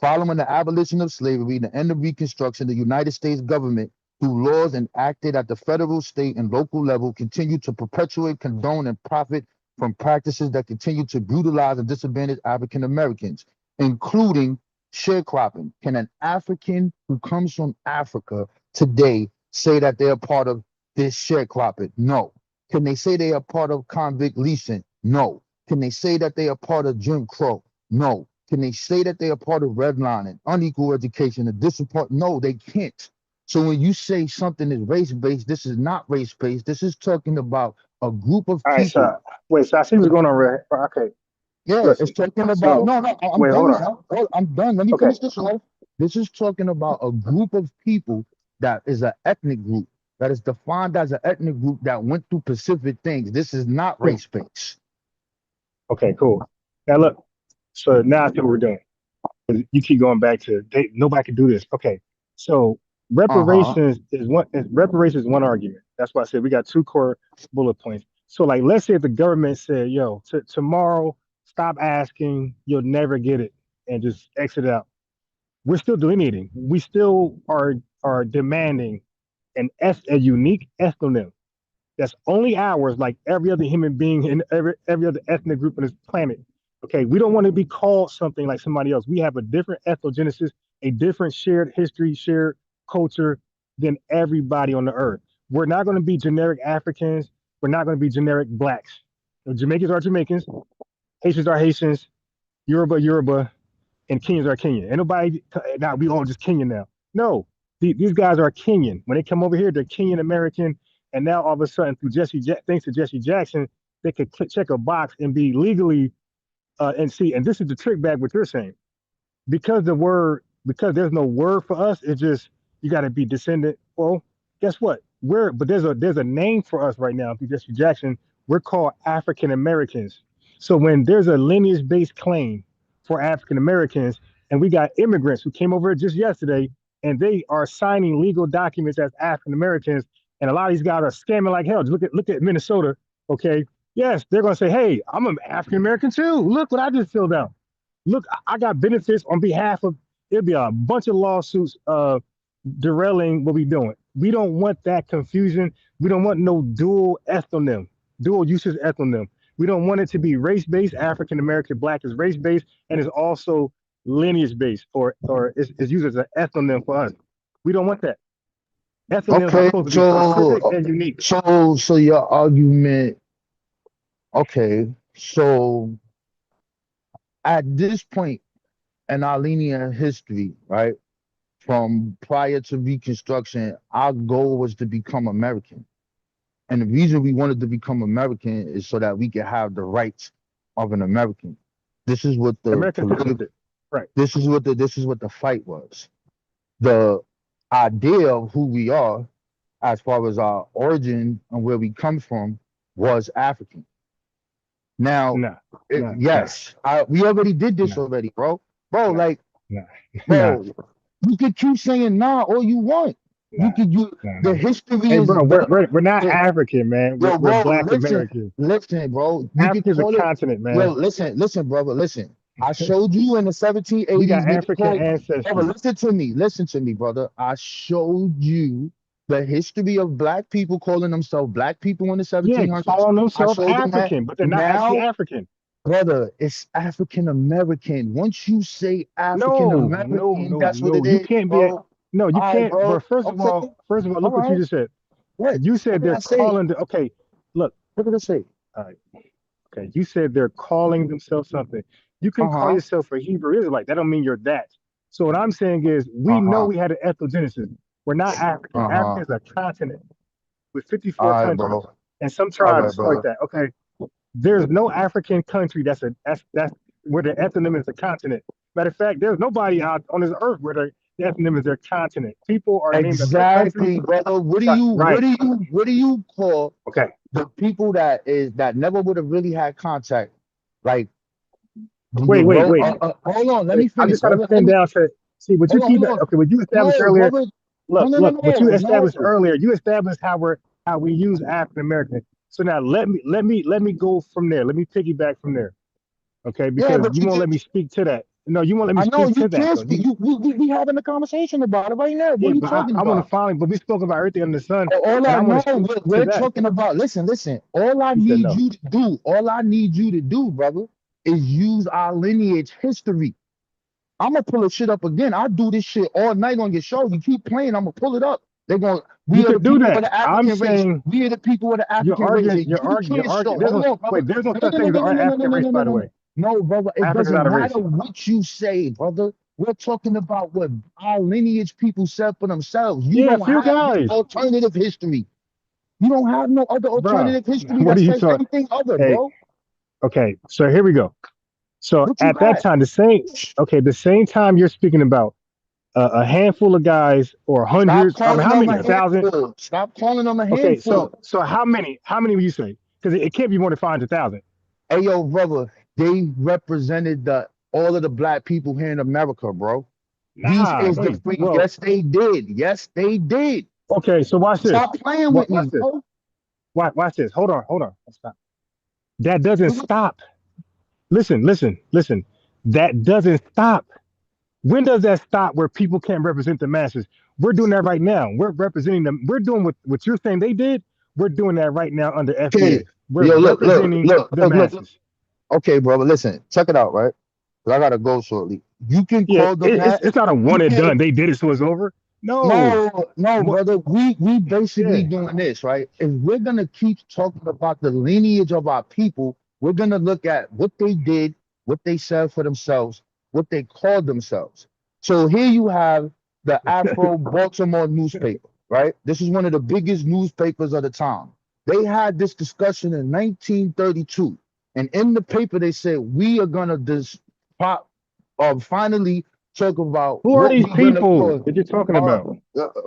Following the abolition of slavery, the end of Reconstruction, the United States government, through laws enacted at the federal, state, and local level, continued to perpetuate, condone, and profit from practices that continue to brutalize and disadvantage African Americans, including sharecropping. Can an African who comes from Africa today say that they're part of this sharecropping? No. Can they say they are part of convict leasing? No. Can they say that they are part of Jim Crow? No. Can they say that they are part of redlining, unequal education, and disappoint? No, they can't. So when you say something is race-based, this is not race-based. This is talking about a group of all right, people. so wait, so I see what's going on, Red. Okay, Yeah, it's listen. talking about So no, I'm wait, done hold on. now. I'm done. Let me Okay, finish this off. This is talking about a group of people that is an ethnic group that is defined as an ethnic group that went through specific things. This is not cool. race-based. Okay, cool. Now look. So now I see what we're doing. You keep going back to nobody can do this. Okay, so Uh-huh. reparations is one argument. That's why I said we got two core bullet points. So like, let's say if the government said, "Yo, tomorrow, stop asking, you'll never get it," and just exit out. We're still delineating. We still are demanding a unique ethnonym that's only ours, like every other human being in every other ethnic group on this planet. Okay, we don't want to be called something like somebody else. We have a different ethnogenesis, a different shared history, shared culture than everybody on the earth. We're not going to be generic Africans. We're not going to be generic blacks. Jamaicans are Jamaicans, Haitians are Haitians, Yoruba, and Kenyans are Kenyan. And nobody now we all just Kenyan now. No, these guys are Kenyan. When they come over here, they're Kenyan American. And now all of a sudden, thanks to Jesse Jackson, they could check a box and be legally and see. And this is the trick bag what you're saying because there's no word for us. It's just you got to be descendant. Well, guess what? But there's a name for us right now through Jesse Jackson. We're called African Americans. So when there's a lineage based claim for African Americans, and we got immigrants who came over just yesterday, and they are signing legal documents as African Americans, and a lot of these guys are scamming like hell. Just look at Minnesota. Okay, yes, they're gonna say, "Hey, I'm an African American too. Look what I just filled out." Look, I got benefits on behalf of, it'll be a bunch of lawsuits derailing what we're doing. We don't want that confusion. We don't want no dual ethnonym, dual usage ethnonym. We don't want it to be race based. African American black is race based, and it's also lineage based, or it's used as an ethnonym for us. We don't want that. Ethnonyms are Okay, supposed to be specific and unique. so your argument, okay, so at this point in our linear history, right, from prior to Reconstruction, our goal was to become American. And the reason we wanted to become American is so that we could have the rights of an American. This is what the American political, citizenship. Right. this is what the fight was. The idea of who we are, as far as our origin and where we come from, was African. Now, Nah, nah, nah, yes, we already did this nah, already, bro. Bro, nah, like, nah, nah, bro, you can keep saying nah all you want. You nah, could you nah, the nah. history Hey, is bro, we're not the African, man. We're yo, we're bro, Black Americans. listen, bro. You can Africa's a call it continent, yo, man. listen, brother, listen. I showed you in the We got 1780s what they African called brother, ancestry. listen to me, brother. I showed you the history of black people calling themselves black people in the Yeah, 1700s. calling I themselves showed them that African, but they're not actually now, African. brother, it's African American. Once you say African No, no, American, no, that's what no. it You is, can't be a bro. no. You All right, can't. But bro. Okay. first of all, All look what you right. just said. What? You What said did they're I say? calling. Okay, look. What did I say? All right. Okay, you said they're calling themselves something. You can call Uh-huh. yourself a Hebrew Israelite. That don't mean you're that. So what I'm saying is, we know Uh-huh. we had an ethnogenesis. We're not African. Uh-huh. Africa is a continent with All 54 right, countries bro. and some All right, tribes like brother. that. Okay, there's no African country that's where the ethnonym is a continent. Matter of fact, there's nobody out on this earth where the ethnonym is their continent. People are named after their country. Exactly, brother. Right. What do you call Okay. the people that never would have really had contact? Like Wait, wait, wait, hold on, let wait. me I'm finish, just trying to brother. Let pin me down to see what you keep. hold on. Okay, what you established No, earlier. brother. Look, look. What you established No. earlier. You established how we use African American. So now let me go from there. Let me piggyback from there. Okay, Yeah, because but you you won't can let me speak to that. No, you won't let me I know speak you to that can't though. speak. You We having a conversation about it right now. What Yeah, are you but talking I want to about? finally. But we spoke about everything under the sun, All and I I want know, to speak to we're that. talking about. Listen. You said no. All I need you to do, brother, is use our lineage history. I'm gonna pull the shit up again. I do this shit all night on your show. You keep playing, I'm gonna pull it up. They're going. You We are the could do people of that. the I'm African race. saying We are the people of the you're African race. arguing. And You're you arguing. You're can't show. arguing. There's Hold no on, brother. wait. There's no No, such thing as an African race, by the way. No, brother. It Africa's doesn't not a race. matter what you say, brother. We're talking about what our lineage people said for themselves. You Yeah, a don't few have no guys, alternative history. You don't have no other bro. alternative history What that are you says talking? anything other, Hey, bro. okay. So here we go. So What you at that got? time, the same time you're speaking about a handful of guys or Stop hundreds. I mean, calling how them many? a 1,000? handful. Stop calling them a Okay, handful. so how many? How many would you say? Because it can't be more than 500,000. Hey, yo, brother, they represented the all of the black people here in America, bro. These Nah, is no. the free. Well, Yes, they did. Yes, they did. okay. So watch this. Stop playing with Watch me, this. bro. Watch this. Hold on. Stop. That doesn't stop. Listen. That doesn't stop. When does that stop where people can't represent the masses? We're doing that right now. We're representing them. We're doing what you're saying they did. We're doing that right now under Okay, FBA. We're yo, representing the look. masses. Okay, brother, listen, check it out, right? 'Cause I gotta go shortly. You can Yeah, call them that. it's not a You one and can done. They did it, so it's over. No. no, What? brother. We basically Yeah. doing this, right? If we're gonna keep talking about the lineage of our people, we're gonna look at what they did, what they said for themselves, what they called themselves. So here you have the Afro Baltimore newspaper, right? This is one of the biggest newspapers of the time. They had this discussion in 1932, and in the paper they said we are gonna finally talk about Who are what these we're gonna people call. that you're talking Uh, about?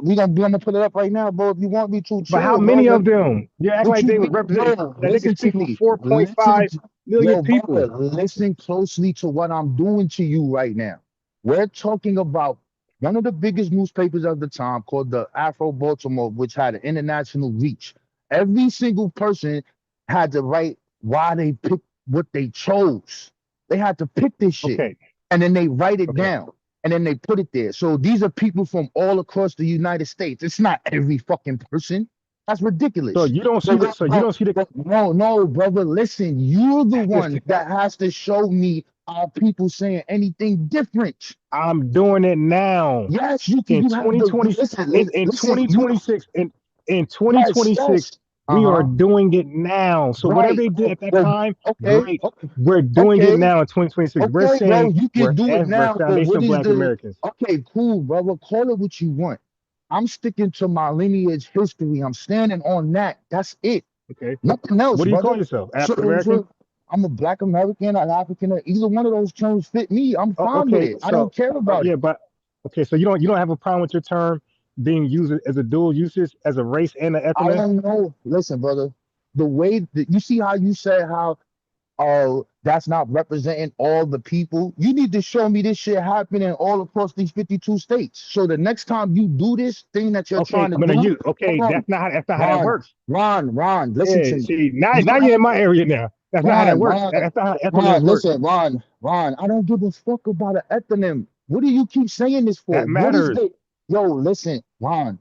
we gonna put it up right now, bro. If you want me to, But how chill, bro. many of them? You act What like you they was mean? representing Yo, that they could listen to speak for me. 4.5 million Yo, brother, people. listen closely to what I'm doing to you right now. We're talking about one of the biggest newspapers of the time called the Afro Baltimore, which had an international reach. Every single person had to write why they picked what they chose. They had to pick this shit. Okay, And then they write it okay. down. And then they put it there. So these are people from all across the United States. It's not every fucking person. That's So ridiculous. you don't see But, the. So you don't see the. no, brother. Listen, you're the one that has to show me our people saying anything different. I'm doing it now. Yes, you can. In You have the 2020, listen. in Listen. You 2026, in yes, 2026, yes. we are Uh-huh. doing it now. So whatever Right. they did Right. at that Well, time, okay. great. Okay. We're doing it Okay. now in 2026. We're Okay, bro. saying You can do it we're now. But what foundational is Black the Americans. okay, cool, brother. Call it what you want. I'm sticking to my lineage history. I'm standing on that. That's it. Okay. Nothing What else, do you call brother. yourself? So, African American? I'm a Black American, an African, either one of those terms fit me. I'm Oh, fine with okay. it. I don't So care about yeah, it. but okay. So you don't have a problem with your term being used as a dual usage as a race and an I ethnic? don't know. Listen, brother. The way that you see how you said how that's not representing all the people. You need to show me this shit happening all across these 52 states. So the next time you do this thing that you're Okay, trying to I'm gonna do, use. Okay, hold on, that's not how that Ron, works. Listen Yeah, to me. see, You now you're have in my area now. That's not how that Ron, works. Ron, That's not how ethnonyms work. listen, Ron, I don't give a fuck about an ethnonym. What do you keep saying this for? That What is matters. the yo, listen, Ron.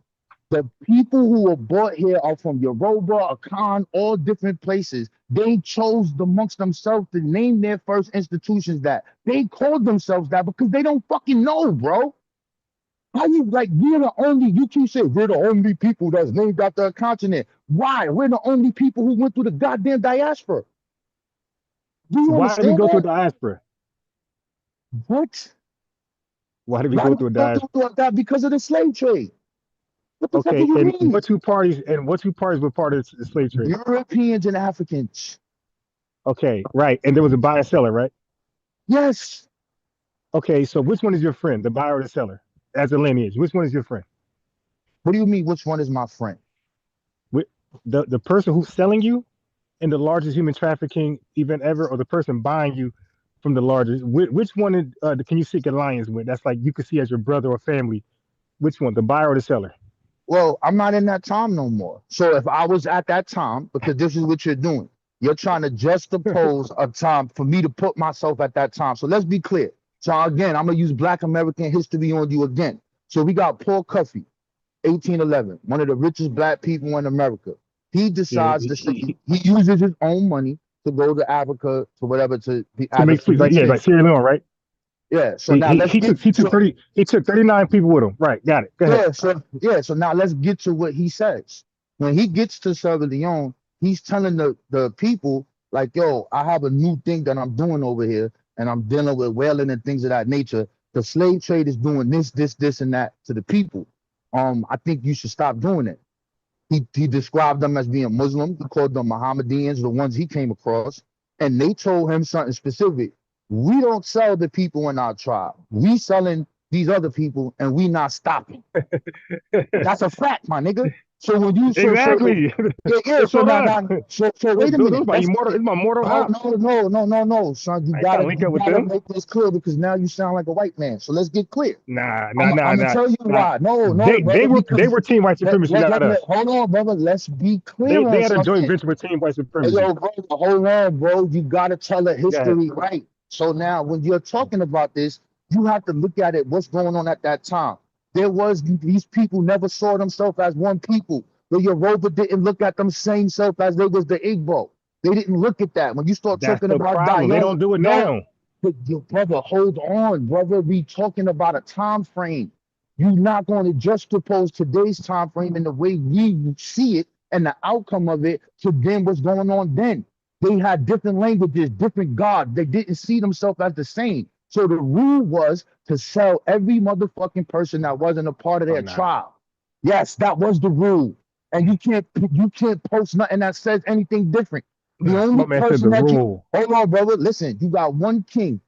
The people who were brought here are from Yoruba, Akan, all different places. They chose amongst themselves to name their first institutions that. They called themselves that because they don't fucking know, bro. How you like we're the only you keep saying we're the only people that's named after a continent. Why? We're the only people who went through the goddamn diaspora. Do you Why did we understand go through a that? diaspora? What? Why did we Why go did through a we go diaspora? through that? Because of the slave trade. What the fuck do Okay, you and mean? what two parties were part of the slave trade? Europeans and Africans. Okay, right, and there was a buyer seller, right? Yes. Okay, so which one is your friend, the buyer or the seller, as a lineage? Which one is your friend? What do you mean? Which one is my friend? The person who's selling you in the largest human trafficking event ever, or the person buying you from the largest? Which one can you seek alliance with? That's like you could see as your brother or family. Which one, the buyer or the seller? Well, I'm not in that time no more. So if I was at that time, because this is what you're doing, you're trying to juxtapose a time for me to put myself at that time. So let's be clear. So again, I'm gonna use Black American history on you again. So we got Paul Cuffey, 1811, one of the richest black people in America. He Yeah, decides to he uses his own money to go to Africa to whatever to be to as a make free, free like yeah, like slave. Sierra Leone, right? Yeah. So He, now he let's he get took he took so 39 people with him. Right, got it. Go ahead. so now let's get to what he says. When he gets to Sierra Leone, he's telling the people like, yo, I have a new thing that I'm doing over here, and I'm dealing with whaling and things of that nature. The slave trade is doing this, and that to the people. I think you should stop doing it. He described them as being Muslim. He called them Mohammedans, the ones he came across, and they told him something specific. We don't sell the people in our tribe. We selling these other people, and we not stopping. That's a fact, my nigga. So when you Exactly. yeah, yeah. It's So on now, us. so wait a Those minute. my Let's immortal. get It's my mortal oh ops. no, son. I ain't trying to link You up with gotta them. make this clear because now you sound like a white man. So let's get clear. Nah, I'm nah, nah, gonna nah, tell you nah. why. No, brother, They because were team white supremacy, not us. hold on, brother. Let's be clear They on had a joint something. venture with team white Hey, supremacy. yo, bro, hold on, bro. You gotta tell the Go ahead. history right. So now, when you're talking about this, you have to look at it. What's going on at that time? There was these people never saw themselves as one people. The Yoruba didn't look at them same self as they was the Igbo. They didn't look at that. When you start That's talking the about problem. They yo, don't do it yo, now. but your brother, hold on, brother. We talking about a time frame. You're not going to juxtapose today's time frame in the way we see it and the outcome of it to then what's going on then. They had different languages, different gods. They didn't see themselves as the same. So the rule was to sell every motherfucking person that wasn't a part of Oh their nah. tribe. Yes, that was the rule. And you can't post nothing that says anything different. The My only man said the person that you rule. hold on, brother. Listen, you got one king,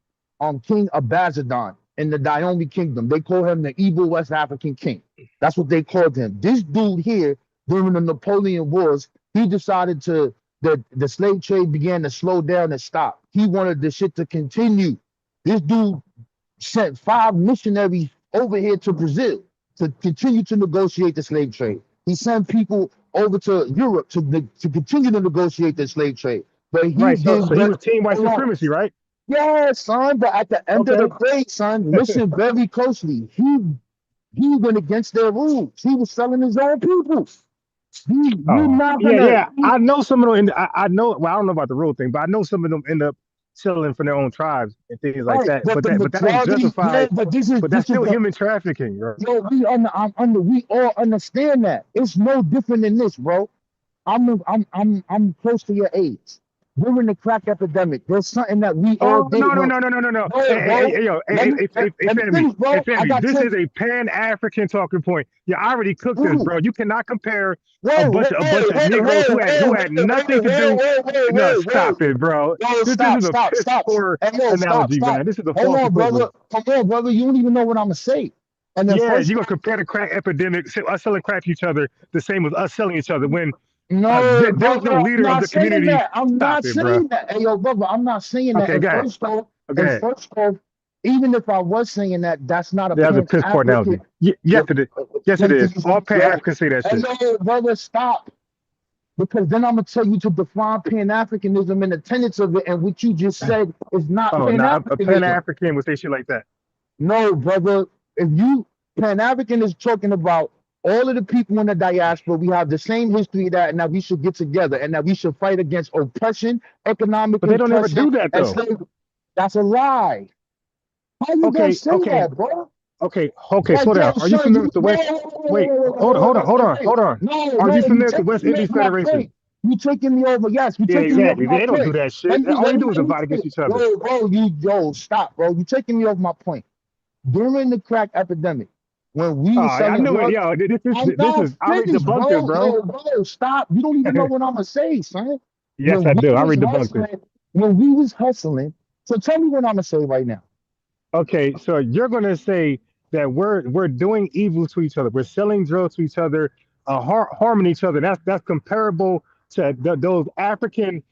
King Abazadon in the Dahomey Kingdom. They call him the evil West African king. That's what they called him. This dude here during the Napoleon Wars, he decided to the slave trade began to slow down and stop. He wanted the shit to continue. This dude sent 5 missionaries over here to Brazil to continue to negotiate the slave trade. He sent people over to Europe to continue to negotiate the slave trade. But he Right. did So he but was team white hold on. supremacy, right? Yeah, son, but at the end of the Okay. day, son, listen very closely. He went against their rules. He was selling his own people. You're Oh not yeah, gonna yeah. I know some of them. I know. Well, I don't know about the rule thing, but I know some of them end up selling from their own tribes and things like Right, that. but the But that ain't majority, yeah, justified. but But that's this is still the human trafficking, bro. yo. We all understand that. It's no different than this, bro. I'm close to your age. We're in the crack epidemic. There's something that we all Oh did. no no Well, no no no no no! bro, Hey, bro. hey, yo, Let me let me family, finish, bro. I got This 10. is a Pan-African talking point. Yeah, I already cooked this, Whoa, bro. You cannot compare whoa, whoa, a bunch whoa, of Negroes whoa, who whoa, had whoa, nothing to do. No, whoa, whoa. stop it, bro. Yo, This stop, is a stop, piss stop. poor Hey, yo, stop, analogy, stop. man. This is a Hold false on, brother. equivalent. Come on, brother. You don't even know what I'm gonna say. And then Yeah, first, you're gonna compare the crack epidemic, us selling crack to each other, the same as us selling each other when no, there was brother, no I'm leader of not the saying community. that. I'm Stop not it, bro. saying that. Hey, yo, brother, I'm not saying that. Okay, go ahead. Go And ahead. first off, even if I was saying that, that's not a That was a Pan piss poor African. analogy. Yes, it is. Yes, it Then, is. All Pan-Africans say that hey, shit. yo, brother, stop. Because then I'm gonna tell you to define Pan-Africanism and the tenets of it, and what you just said is not Oh, now a Pan-Africanism. Pan-African would say shit like that. No, brother. If you Pan-African is talking about all of the people in the diaspora, we have the same history that and that we should get together and that we should fight against oppression, economic But they don't ever oppression, do that and though. slavery. That's a lie. How you gonna Okay, say okay, that, bro? okay. Like, Slow yo, down. Are you son, familiar you with the West? Wait, hold on. no, Are you no, you familiar with the taking West me Indian over my Federation? point. You taking me over, yes, you Yeah, taking me over exactly. my They don't do point. that shit. All they do is divide against each other. Yo, stop, bro. You taking me over my point. During the crack epidemic, when we Oh, were I selling knew it. drugs, Yo, I'm this not is. I already finished, debunked this, bro. bro. Yo, stop. You don't even know what I'm gonna say, son. Yes, I When we do. I was already debunked this. hustling, when we was hustling. So tell me what I'm gonna say right now. Okay, so you're gonna say that we're doing evil to each other. We're selling drugs to each other, harming each other. That's comparable to those African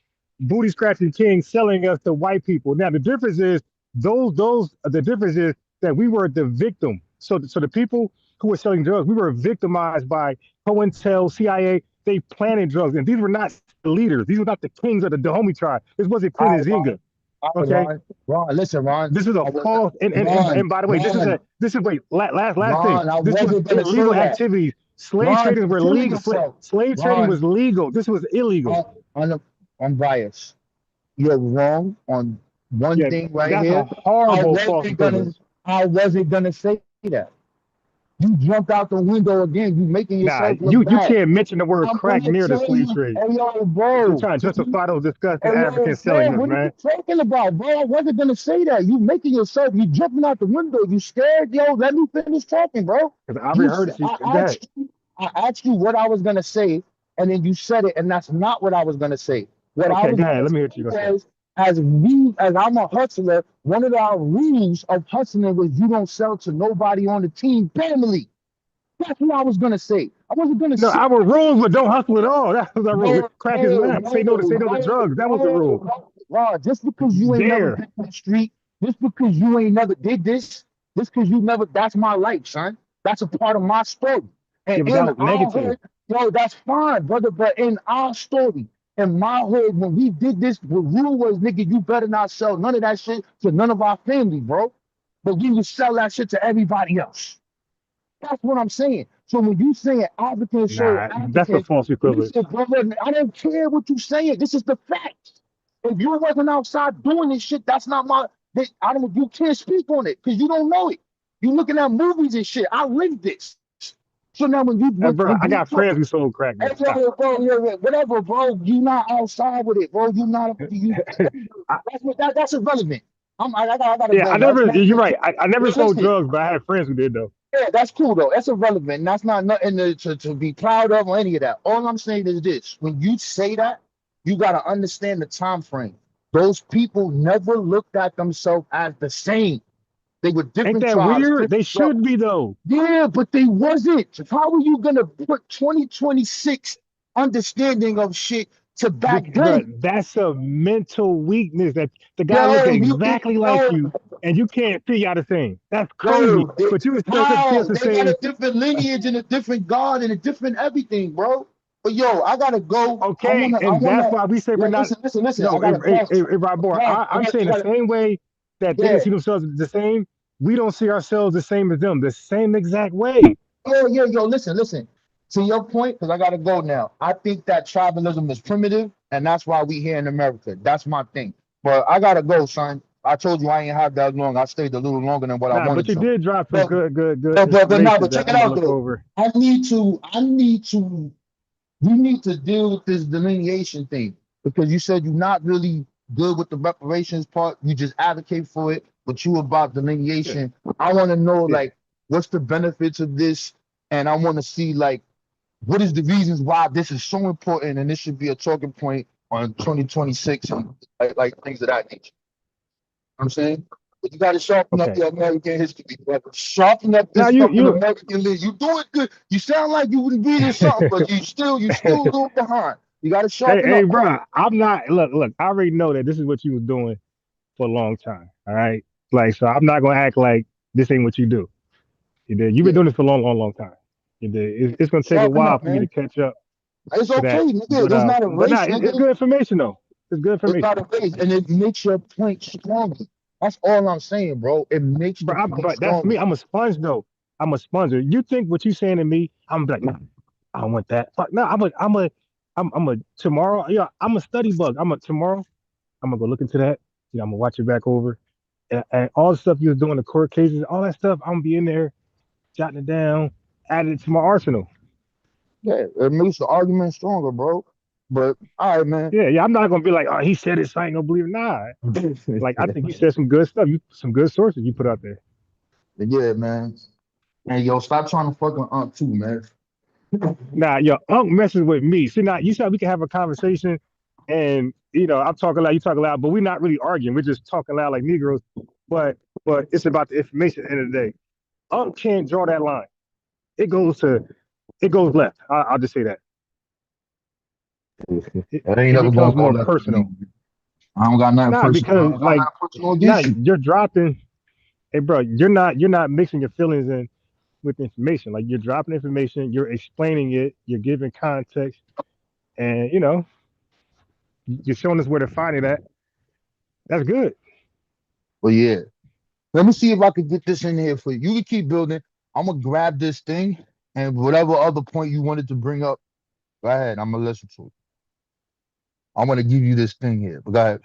booty scratching kings selling us to white people. Now the difference is the difference is that we were the victim. So the people who were selling drugs, we were victimized by COINTEL, CIA. They planted drugs, and these were not the leaders. These were not the kings of the Dahomey tribe. This wasn't All Queen right, Ron. Nzinga. All right, Okay, Ron. Listen, Ron. this is a I was, false Ron, and by the way, Ron, this is wait last thing. Ron. I This was wasn't gonna say illegal that. activities. Slave Ron, trading you're were killing legal. yourself. Slave trading Ron, was legal. This was illegal. I'm, I'm, I'm biased. You're wrong on one Yeah, thing right that's a here. I horrible false wasn't gonna, equivalence. I wasn't gonna say that. You jumped out the window again. You making Nah, yourself look you bad. can't mention the word I'm crack gonna near the tell slave you, trade. hey yo, You're bro. trying to justify those disgusting Hey Africans yo, selling bro, us, what are you man. talking about, bro? I wasn't gonna say that. You making yourself, you jumping out the window. You scared, yo. Let me finish talking, bro. Because I already heard it. That I asked you what I was gonna say, and then you said it, and that's not what I was gonna say. What I okay, was go ahead. gonna Let say me hear what you're gonna say. was, as I'm a hustler, one of our rules of hustling was you don't sell to nobody on the team family. That's what I was gonna say. I wasn't gonna No, say our rules, but don't hustle at all. That was our rule. no, Crack is no, lamp. Say no to no, drugs. That was the rule. no. Rod, just because you ain't never Dare. been on the street, just because you ain't never did this, just because you never, that's my life, son. That's a part of my story. And Yeah, but that in was our negative. hood, yo, that's fine, brother. But in our story, in my hood, when we did this, the rule was, nigga, you better not sell none of that shit to none of our family, bro. But we would sell that shit to everybody else. That's what I'm saying. So when you saying Africans show Nah, that's a Africans, false equivalence. listen, brother, I don't care what you saying. This is the fact. If you wasn't outside doing this shit, that's not my. I don't. You can't speak on it because you don't know it. You looking at movies and shit. I lived this. So now Bro, when I you got talk, friends who sold crack, hey, man. Stop. yo, bro, whatever, bro. You not outside with it, bro. You not you. I, That's irrelevant. I gotta yeah, go I now. It's never. not, You're right. I never sold listen. drugs, but I had friends who did though. Yeah, that's cool though. That's irrelevant. That's not nothing to be proud of or any of that. All I'm saying is this: when you say that, you gotta understand the time frame. Those people never looked at themselves as the same. They were Ain't different that tribes, weird? They different. Well, should be though. yeah, but they wasn't. How are you gonna put 2026 understanding of shit to back Bro, then? that's a mental weakness that the guy look Yo, exactly like you, and you can't figure out a thing. That's crazy. yo, But you expect somebody else how to they got say, a different lineage and a different God and a different everything, bro. But yo, I gotta go. okay, I and that's wanna. why we say we're Yo, not. listen. I No, gotta pause. Rob Moore, Ron, I'm saying the same way that they didn't yeah, see themselves the same. We don't see ourselves the same as them, the same exact way. yo. Listen. To your point, because I gotta go now. I think that tribalism is primitive, and that's why we here in America. That's my thing. But I gotta go, son. I told you I ain't had that long. I stayed a little longer than what I Nah, but wanted you to. did drop some But good but now, information but that check it I'm gonna out look though. over. I need to we need to deal with this delineation thing because you said you're not really good with the reparations part. You just advocate for it, but you about Yeah, delineation. I want to know yeah. like what's the benefits of this, and I want to see like what is the reasons why this is so important, and this should be a talking point on 2026 and like things of that nature. I'm saying, but you got to sharpen up Okay. your American history, brother. Sharpen up Now this fucking you American list. You doing good. You sound like you would reading something, but you still a little behind. You got to hey, sharpen hey, up, bro. bro, I'm not. Look. I already know that this is what you was doing for a long time. All right. Like, so I'm not gonna act like this ain't what you do. You did. You've been Yeah, doing this for a long time. You did. It's gonna take a sharpen while up, for you to man. catch up It's to okay, that. nigga. It's not a But nah, race, it's nigga. good information though. It's good It's information, not a race, and it makes your point stronger. That's all I'm saying, bro. It makes the bro. point But that's stronger. me. I'm a sponge though. I'm a sponge. You think what you saying to me? I'm like, nah, I don't want that. Fuck, no. I'm a tomorrow. Yeah, I'm a study bug. I'm a tomorrow. I'm gonna go look into that. I'm gonna watch it back over, and all the stuff you was doing, the court cases, all that stuff. I'm gonna be in there jotting it down, adding it to my arsenal. Yeah, it makes the argument stronger, bro. But all right, man. Yeah, yeah. I'm not gonna be like, oh, he said it, so I ain't gonna believe it. Nah, like I think you said some good stuff. You some good sources you put out there. Yeah, man. And yo, stop trying to fuck with Aunt too, man. Nah, your unc messes with me. See, now you said we can have a conversation, and I'm talking loud, you talking loud, but we're not really arguing. We're just talking loud like Negroes. But it's about the information at the end of the day. Unc can't draw that line. It goes to it goes left. I'll just say that. It, It ain't it never gonna becomes go more left for me. personal. I don't got nothing Not personal. I because don't got like nothing personal now against you. you're dropping. Hey, bro, you're not mixing your feelings in with information. Like you're dropping information, you're explaining it, you're giving context, and you're showing us where to find it at. That's good. But yeah, let me see if I could get this in here for you. You can keep building. I'm gonna grab this thing and whatever other point you wanted to bring up, go ahead. I'm gonna listen to it. I'm gonna give you this thing here. But go ahead.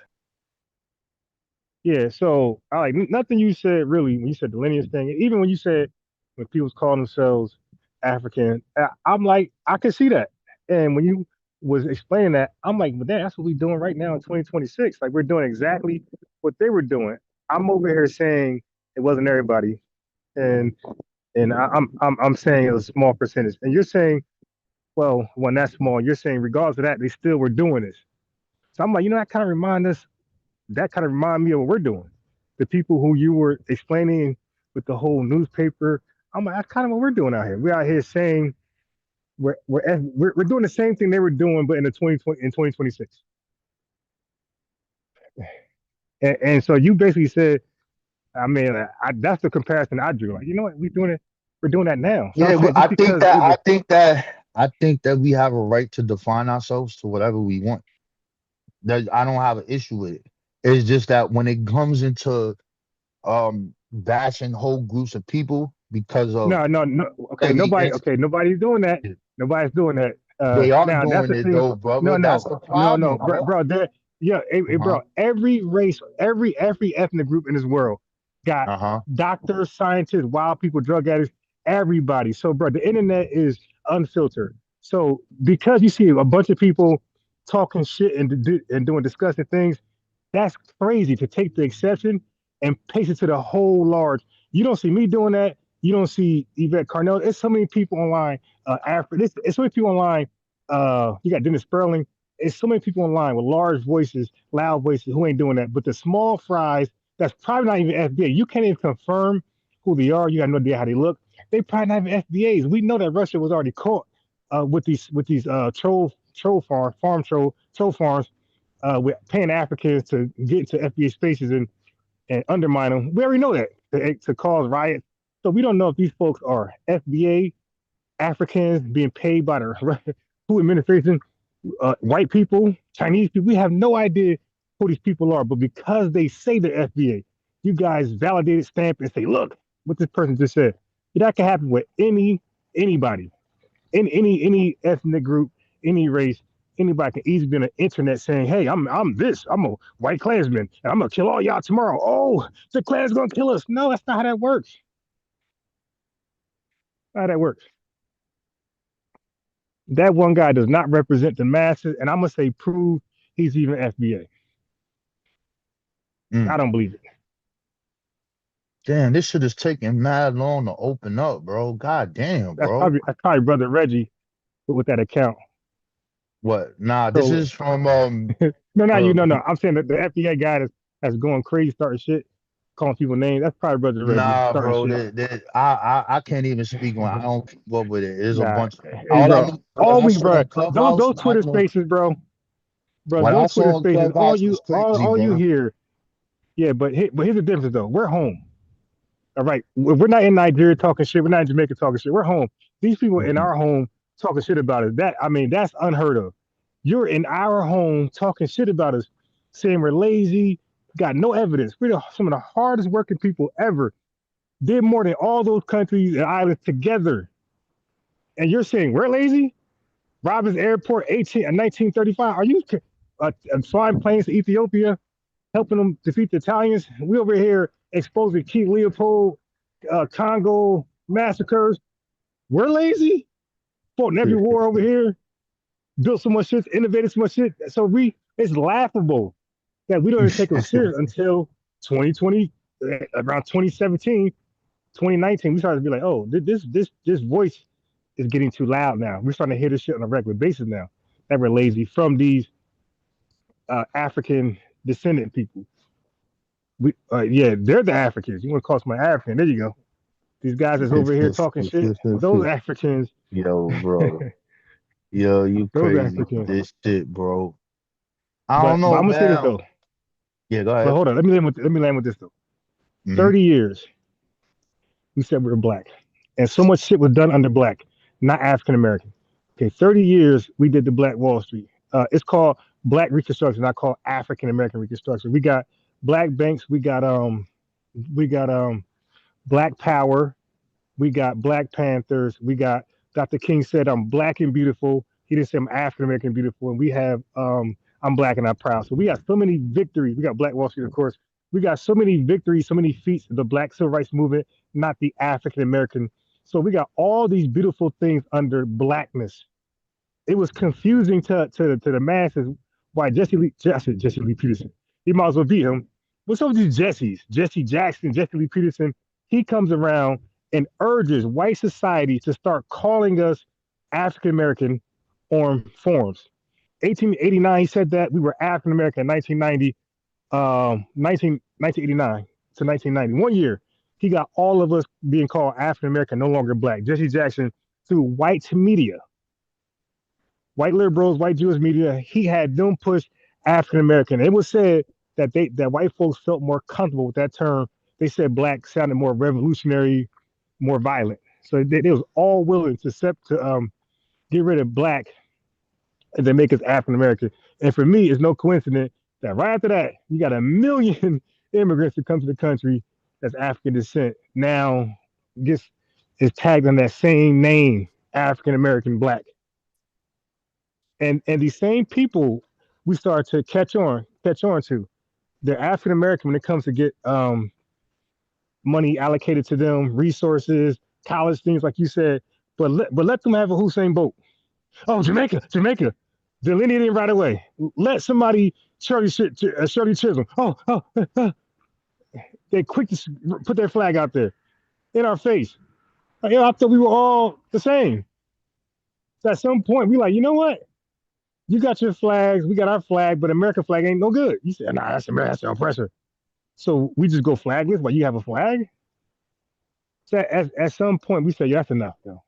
Yeah. So I like nothing you said really when you said the lineage thing. Even when you said when people call themselves African, I'm like I can see that. And when you was explaining that, I'm like, but that's what we're doing right now in 2026. Like we're doing exactly what they were doing. I'm over here saying it wasn't everybody, and I'm saying it was a small percentage. And you're saying, well, when that's small, you're saying regardless of that, they still were doing this. So I'm like, that kind of remind me of what we're doing. The people who you were explaining with the whole newspaper, I'm like, that's kind of what we're doing out here. We're out here saying we're doing the same thing they were doing, but in the 2020 in 2026. And so you basically said, I mean, that's the comparison I drew. Like, you know what, we're doing that now. So I'm Yeah, saying I just think because that it was I think that we have a right to define ourselves to whatever we want. That I don't have an issue with it. It's just that when it comes into bashing whole groups of people because of no, maybe nobody's doing that. Nobody's doing that. they are Now that's doing the it thing. though, brother. No, That's no, the no, problem, bro. bro. Yeah, hey, Uh-huh. bro. Every race, every ethnic group in this world got Uh-huh. doctors, scientists, wild people, drug addicts, everybody. So, bro, the internet is unfiltered. So, because you see a bunch of people talking shit and doing disgusting things, that's crazy to take the exception and paste it to the whole large. You don't see me doing that. You don't see Yvette Carnell. There's so many people online. It's so many people online. You got Dennis Sperling. It's so many people online with large voices, loud voices who ain't doing that. But the small fries, that's probably not even FBA. You can't even confirm who they are. You got no idea how they look. They probably not even FBAs. We know that Russia was already caught with these farm troll farms with paying Africans to get into FBA spaces and undermine them. We already know that to cause riots. So we don't know if these folks are FBA Africans being paid by the food administration, white people, Chinese people. We have no idea who these people are, but because they say they're FBA, you guys validate it, stamp, and say, look what this person just said. That can happen with anybody in any ethnic group, any race. Anybody can easily be on the internet saying, "Hey, I'm this. I'm a white Klansman, and I'm gonna kill all y'all tomorrow." Oh, the Klan's gonna kill us. No, that's not how that works. Not how that works. That one guy does not represent the masses, and I'm gonna say prove he's even FBA. I Mm. don't believe it. Damn, this shit is taking mad long to open up, bro. God damn, bro. That's probably brother Reggie with that account. What? Nah, this So is from no. I'm saying that the FBA guy that's going crazy, starting shit, calling people names. That's probably brother Reggie nah, starting bro. shit. I can't even speak on. I don't keep up with it. There's a Nah, bunch. hey, All I bro, know, what all I we, saw bro, on Clubhouse, those Twitter spaces, bro, what I those Twitter saw on spaces, all Clubhouse you, was crazy, all you bro. hear, yeah, but here's the difference though. We're home, all right. We're not in Nigeria talking shit. We're not in Jamaica talking shit. We're home. These people in Mhm. our home talking shit about us. That's unheard of. You're in our home talking shit about us, saying we're lazy, got no evidence. We're some of the hardest working people ever. Did more than all those countries and islands together. And you're saying we're lazy? Robbins Airport, 1935. Are you flying planes to Ethiopia, helping them defeat the Italians? We over here exposing King Leopold, Congo massacres. We're lazy. Fought in every war over here. Built so much shit, innovated so much shit. So it's laughable that we don't even take them serious until 2020, around 2017, 2019. We started to be like, oh, this voice is getting too loud now. We're starting to hear this shit on a regular basis now that we're lazy from these African descendant people. Yeah, they're the Africans. You want to call somebody African? There you go. These guys that's over here talking shit. Those Africans, Yo, bro. Yo, you those crazy with Africans. this shit, bro. I don't But know, I'm gonna say this man. though. Yeah, go But ahead. hold on, let me land with this though. Hmm. 30 years we said we were black, and so much shit was done under black, not African American. Okay, 30 years we did the Black Wall Street. It's called Black Reconstruction, not called African American Reconstruction. We got black banks. We got Black Power. We got Black Panthers. We got Dr. King said I'm black and beautiful. He didn't say I'm African American beautiful. And we have I'm black and I'm proud. So we got so many victories. We got Black Wall Street, of course. We got so many victories, so many feats of the Black Civil Rights Movement, not the African American. So we got all these beautiful things under blackness. It was confusing to the masses why Jesse Lee Peterson. He might as well beat him. What's up with these Jessies? Jesse Jackson, Jesse Lee Peterson. He comes around and urges white society to start calling us African American on forums. 1889, he said that we were African American in 1990, 1989 to 1990. 1 year, he got all of us being called African American, no longer black. Jesse Jackson, through white media, white liberals, white Jewish media, he had them push African American. It was said that white folks felt more comfortable with that term. They said black sounded more revolutionary, more violent. So they was all willing to get rid of black and then make us African American. And for me, it's no coincidence that right after that, you got a million immigrants that come to the country that's African descent. Now, gets is tagged on that same name, African American black. And these same people we start to catch on to. They're African American when it comes to get money allocated to them, resources, college things like you said. But let them have a Hussein boat. Oh, Jamaica, delineating right away. Let somebody Shirley Chisholm. They quick to put their flag out there in our face. Like, I thought we were all the same. So at some point, we like, you know what? You got your flags, we got our flag, but American flag ain't no good. You said, nah, that's America, that's the oppressor. So we just go flagless, but you have a flag. So at some point, we say, yeah, that's enough, though.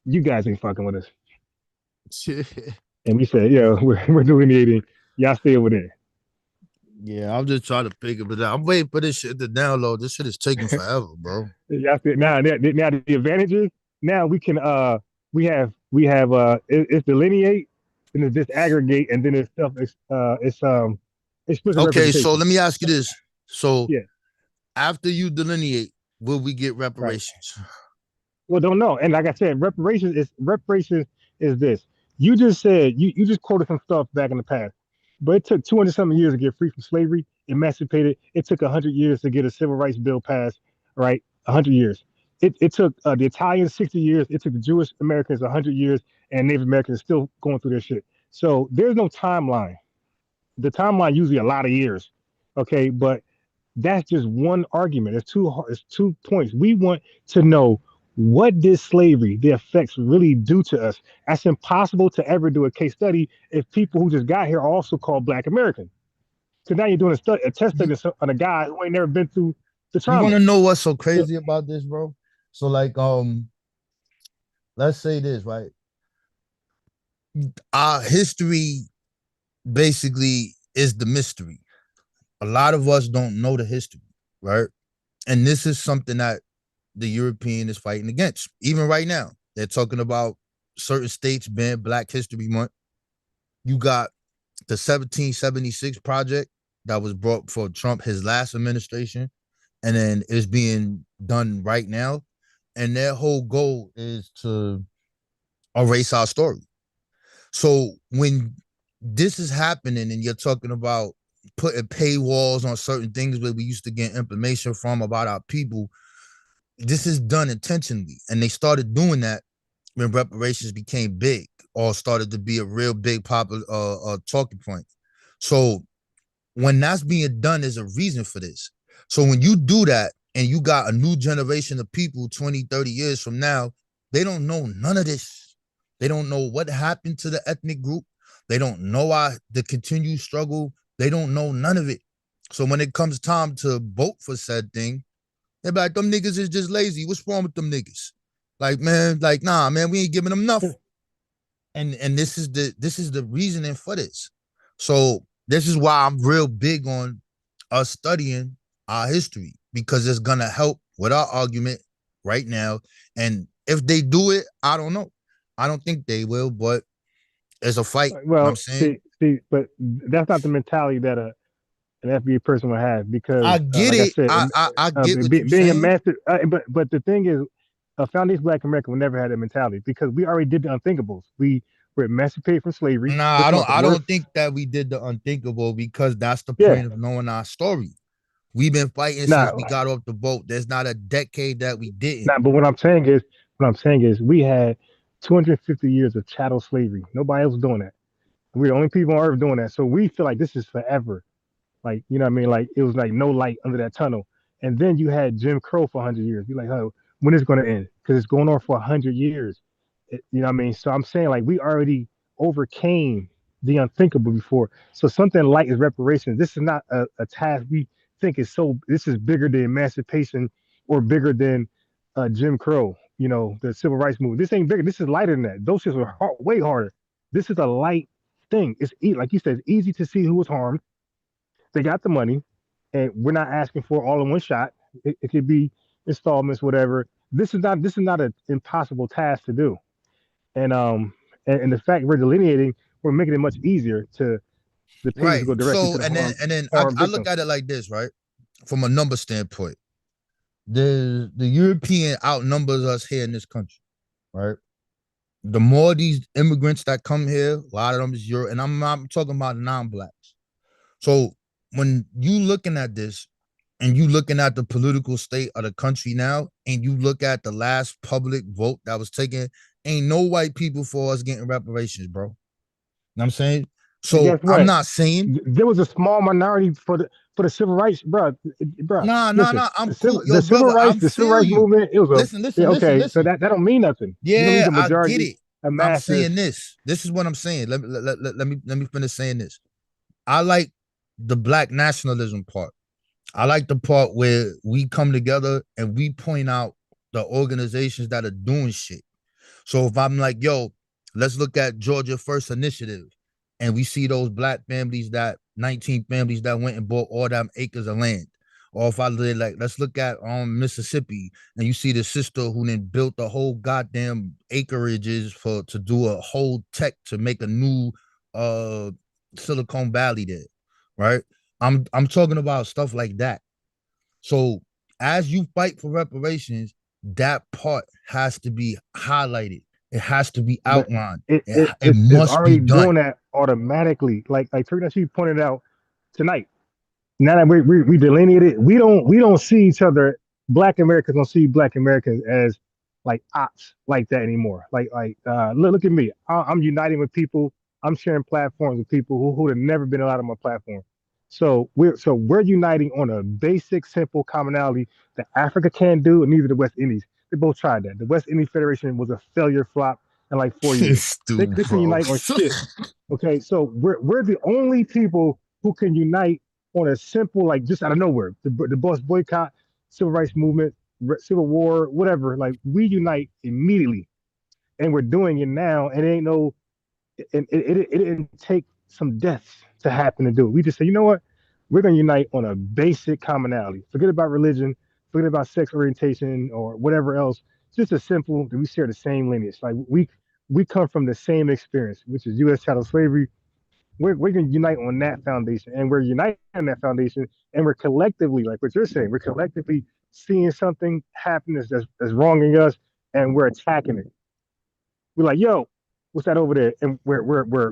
You guys ain't fucking with us. And we said, yeah, we're delineating. Y'all stay over there. Yeah, I'm just trying to figure it out. I'm waiting for this shit to download. This shit is taking forever, bro. Y'all stay, now the advantages. Now we can it's delineate, and it's disaggregate, and then it's stuff. It's explicit Okay, so representation. let me ask you this. So Yeah, after you delineate, will we get right. reparations? Well, don't know. And like I said, reparations is this. You just said you just quoted some stuff back in the past, but it took 200 something years to get free from slavery, emancipated. It took 100 years to get a civil rights bill passed, right? 100 years. It took the Italians 60 years. It took the Jewish Americans 100 years, and Native Americans still going through their shit. So there's no timeline. The timeline usually a lot of years, okay? But that's just one argument. It's 2 points. We want to know, what did slavery, the effects really do to us? That's impossible to ever do a case study if people who just got here are also called Black American. So now you're doing a test You study on a guy who ain't never been through the you want trauma. to know what's so So, crazy about this, bro? So like let's say this, right? Our history basically is the mystery. A lot of us don't know the history, right? And this is something that the European is fighting against. Even right now, they're talking about certain states ban Black History Month. You got the 1776 project that was brought for Trump, his last administration, and then it's being done right now. And their whole goal is to erase our story. So when this is happening and you're talking about putting paywalls on certain things where we used to get information from about our people, this is done intentionally. And they started doing that when reparations became big or started to be a real big popular talking point. So when that's being done, there's a reason for this. So when you do that and you got a new generation of people 20, 30 years from now, they don't know none of this. They don't know what happened to the ethnic group. They don't know why the continued struggle. They don't know none of it. So when it comes time to vote for said thing, they're like, them niggas is just lazy. What's wrong with them niggas? Like, man, like, nah, man, we ain't giving them enough. And this is the reasoning for this. So this is why I'm real big on us studying our history, because it's gonna help with our argument right now. And if they do it, I don't know. I don't think they will, but it's a fight. You know what I'm well, saying? but that's not the mentality that an FBA person would have because, I get like I it. said, I get what you're being a saying. master, but the thing is, a foundation Black American would never have that mentality because we already did the unthinkables. We were emancipated from slavery. Nah, We're I talking don't about the I don't worst. think that we did the unthinkable, because that's the Yeah, point of knowing our story. We've been fighting since we nah, got off the boat. There's not a decade that we didn't. nah. But what I'm saying is, we had 250 years of chattel slavery. Nobody else was doing that. We're the only people on earth doing that. So we feel like this is forever. Like, you know what I mean? Like, it was like no light under that tunnel. And then you had Jim Crow for 100 years. You're like, oh, when is it going to end? Because it's going on for 100 years. You know what I mean? So I'm saying, like, we already overcame the unthinkable before. So something light is reparations. This is not a task we think is so, this is bigger than emancipation or bigger than Jim Crow, the civil rights movement. This ain't bigger. This is lighter than that. Those shits are way harder. This is a light thing. Like you said, it's easy to see who was harmed. They got the money, and we're not asking for it all in one shot. It could be installments, whatever. This is not an impossible task to do, and the fact we're delineating, we're making it much easier to the payments to Right. go directly So to the and then harm and then I, harm I look victims. at it like this, right? From a number standpoint. The European outnumbers us here in this country, right? The more these immigrants that come here, a lot of them is Europe, and I'm talking about non-blacks. So when you looking at this and you looking at the political state of the country now, and you look at the last public vote that was taken, ain't no white people for us getting reparations, bro. You know what I'm saying? And So guess I'm what? not saying There was a small minority for the civil rights, bro. Bro, nah, nah, listen, nah. I'm the cool. civil Yo, the civil brother, rights I'm the civil feel rights you. movement. It was a Listen, yeah, listen, listen, okay. So listen. that don't mean nothing. You don't need Yeah, the I get majority, it. a I'm massive. saying this. This is what I'm saying. Let me finish saying this. I like the black nationalism part. I like the part where we come together and we point out the organizations that are doing shit. So if I'm like, yo, let's look at Georgia First Initiative, and we see those black families, that 19 families that went and bought all them acres of land. Or if I did, like, let's look at Mississippi, and you see the sister who then built the whole goddamn acreages for to do a whole tech to make a new uh Silicon Valley there, right? I'm talking about stuff like that. So as you fight for reparations, that part has to be highlighted. It has to be but outlined. it, It, it it it's must be already done. doing that automatically. Like Turkey pointed out tonight. Now that we delineated, we don't see each other. Black Americans don't see Black Americans as like ops like that anymore. Look at me. I'm uniting with people. I'm sharing platforms with people who have never been allowed on my platform. So we're uniting on a basic, simple commonality that Africa can't do, and neither the West Indies. They both tried that. The West Indies Federation was a failure flop in like 4 years. Stupid, They couldn't bro. unite on shit. Okay, so we're the only people who can unite on a simple, like just out of nowhere. The boss boycott, civil rights movement, civil war, whatever. Like we unite immediately, and we're doing it now. And it ain't no, it didn't take some deaths to happen to do it. We just say, you know what, we're gonna unite on a basic commonality. Forget about religion, forget about sex orientation or whatever else. Just a simple that we share the same lineage. Like we come from the same experience, which is U.S. chattel slavery. We're going to unite on that foundation, and we're uniting on that foundation, and we're collectively, like what you're saying, we're collectively seeing something happen that's wronging us, and we're attacking it. We're like, yo, what's that over there? And we're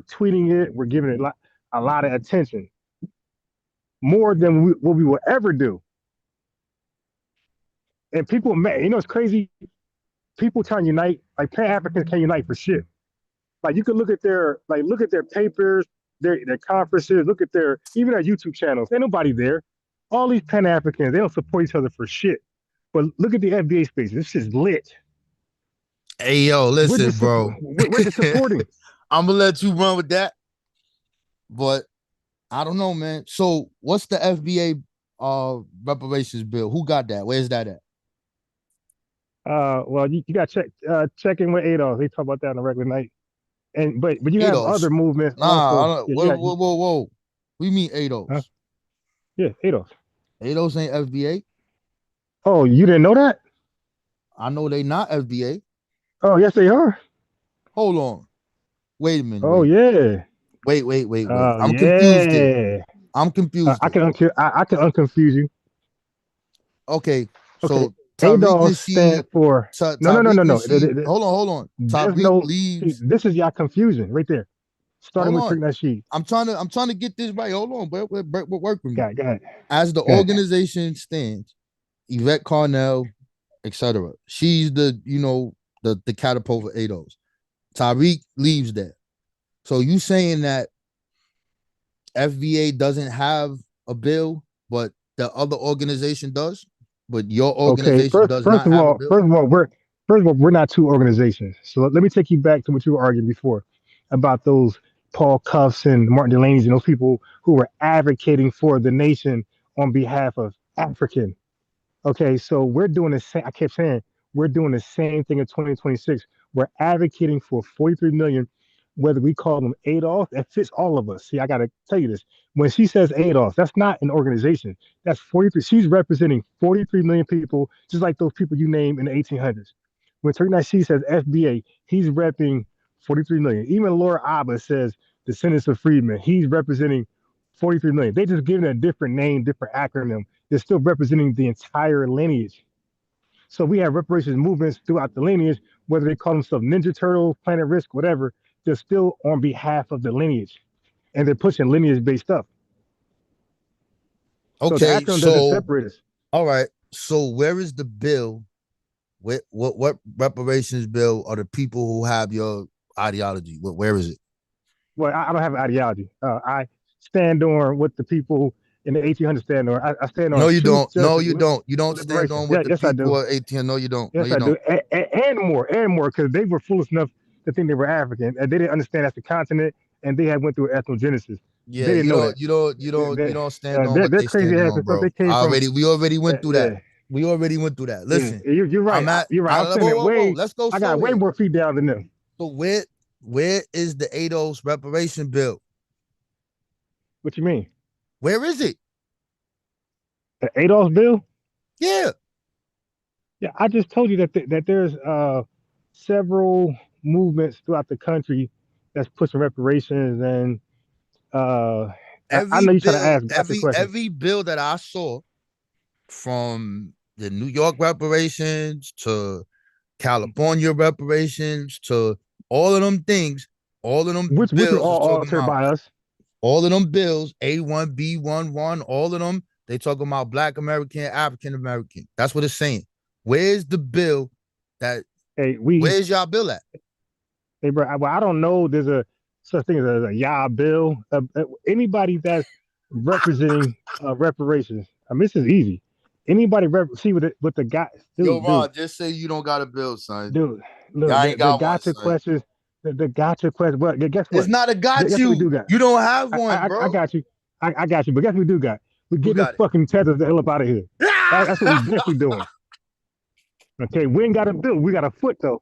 tweeting it, we're giving it a lot of attention, more than what we will ever do. And people, man, it's crazy. People trying to unite, like Pan Africans can't unite for shit. Like you can look at their papers, their conferences, look at their even their YouTube channels. Ain't nobody there. All these Pan Africans, they don't support each other for shit. But look at the FBA space. This is lit. Hey, yo, We're listen, just bro. we're just supporting. I'm gonna let you run with that, but I don't know, man. So, what's the FBA reparations bill? Who got that? Where's that at? Well, you got to check in with Adolf. They talk about that on a regular night. And but you have ADOS. other movements Nah, I also. don't. Yeah, Whoa, yeah, whoa, whoa, whoa. We mean huh? ADOS. Yeah, Adolf. ADOS ain't FBA. Oh, you didn't know that? I know they not FBA. Oh, yes, they are. Hold on. Wait a minute. Oh, yeah. Wait. Oh, I'm confused here. yeah. I'm confused I here. can I can unconfuse you. Okay, Okay, so Tariq ADOS stand Nasheed, for Tariq no. Nasheed. Hold on. There's Tariq no see. leaves. This is y'all confusion right there. Starting Hold with on. Trick Nasheed. I'm trying to get this right. Hold on, bro. Work with me. Got it. As the Go ahead. organization stands, Yvette Carnell, etc. She's the catapult for ADOS. Tariq leaves that. So you saying that FBA doesn't have a bill, but the other organization does, but your Okay. organization does not have a bill? First of all, we're not two organizations. So let me take you back to what you were arguing before about those Paul Cuffs and Martin Delaney's and those people who were advocating for the nation on behalf of African. Okay, so we're doing the same. I kept saying we're doing the same thing in 2026. We're advocating for 43 million, whether we call them Adolf, that fits all of us. See, I got to tell you this. When she says Adolf, that's not an organization. That's 43. She's representing 43 million people, just like those people you name in the 1800s. When Turkey she says FBA, he's repping 43 million. Even Laura Abba says descendants of freedmen, he's representing 43 million. They just given a different name, different acronym. They're still representing the entire lineage. So we have reparations movements throughout the lineage, whether they call themselves Ninja Turtles, Planet Risk, whatever, they're still on behalf of the lineage. And they're pushing lineage based stuff. So the Okay, acronym doesn't so separate us. all right. So where is the bill? What reparations bill are the people who have your ideology? Where is it? Well, I don't have an ideology. I stand on what the people in the 1800s stand on. I stand No, on you truth, don't. No, justice, you don't. You don't stand liberation. on Yeah, what the yes, I people do. are 18. No, you don't. No, Yes, you I do. don't. And more, because they were foolish enough to think they were African, and they didn't understand that's the continent, and they had went through ethnogenesis. Yeah, They didn't you know don't. that. You don't. You don't. You They, don't stand on what they're they crazy standing ass on, and stuff. bro. They came from. We already went through that. Yeah, We already went through that. yeah. Listen, You're right. I'm at. You're right. I'm Whoa, standing whoa, whoa. way. Let's go I got slow way here. more feet down than them. So where is the ADOS reparation bill? What you mean? Where is it? The Adolf's bill? Yeah. Yeah, I just told you that there's several movements throughout the country that's pushing reparations, and I Every know you try to bill, ask the question. every bill that I saw from the New York reparations to California reparations to all of them things, all of them which were bills is all talking altered about by us. all of them bills, A1, B11, all of them, they talking about Black American, African American. That's what it's saying. Where's the bill that, Hey, where's y'all bill at? hey, bro. I don't know. There's a such thing as a Yah bill. Anybody that's representing reparations. I mean, this is easy. Anybody see what the guy, Yo, dude, Ron, just say you don't got a bill, son. dude. Look, Y'all ain't the got one, gotcha son. questions. The gotcha question. Well, guess It's what? not a got Guess what we you. do got? You don't have one, I bro. got you. I got you. But guess what we do got? We're Who getting them got it? fucking tethers the hell up out of here. That's what we definitely doing. Okay, we ain't got a bill. We got a foot though.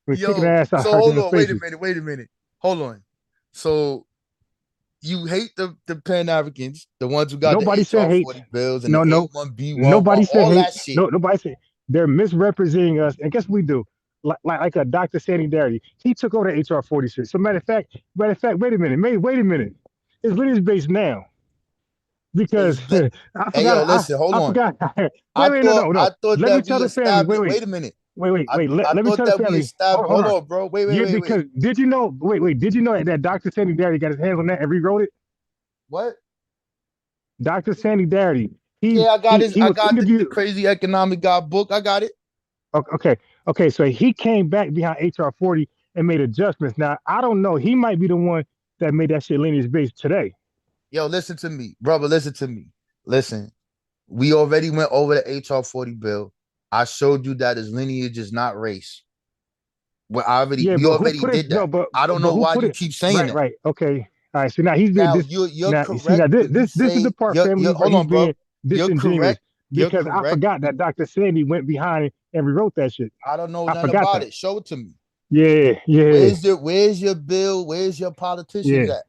We're kicking Yo, ass out so right in hold the on, wait a faces. minute, wait a minute. Hold on. So you hate the Pan-Africans, the ones who got the Nobody said HR hate. 40 bills and the No. A1, B11, Nobody said all hate. that shit. No, nobody said they're misrepresenting us. And guess what we do? Like a Dr. Sandy Darity. He took over the HR 46. So matter of fact, wait a minute. Wait a minute. It's lineage based now. Because I Hey, yo, forgot listen, hold I on. forgot. Wait, no. I thought Let me that tell we the family. wait a minute. Wait. I Let me thought tell the that we family. established, Hold hold on. on, bro. Wait. Yeah, because did you know? Wait. Did you know that Dr. Sandy Darity got his hands on that and rewrote it? What? Dr. Sandy Darity. Yeah, He I was got the interviewed. crazy economic guy book. I got it. Okay. So he came back behind HR 40 and made adjustments. Now I don't know. He might be the one that made that shit lineage based today. Yo, listen to me, brother. Listen to me. Listen, we already went over the HR 40 bill. I showed you that his lineage is not race. Yeah, We but who already put it? did No, that. I don't but know who why put you it? keep saying that. Right. Okay. All right. So now he's being Now this. you're Now you see correct now when you this is the say part family where hold he's on, bro. being You're disingenuous correct. You're because I correct. forgot that Dr. Sandy went behind and rewrote that shit. I don't know I nothing forgot about that. it. Show it to me. Yeah. Where's your bill? Where's your politicians Yeah. at?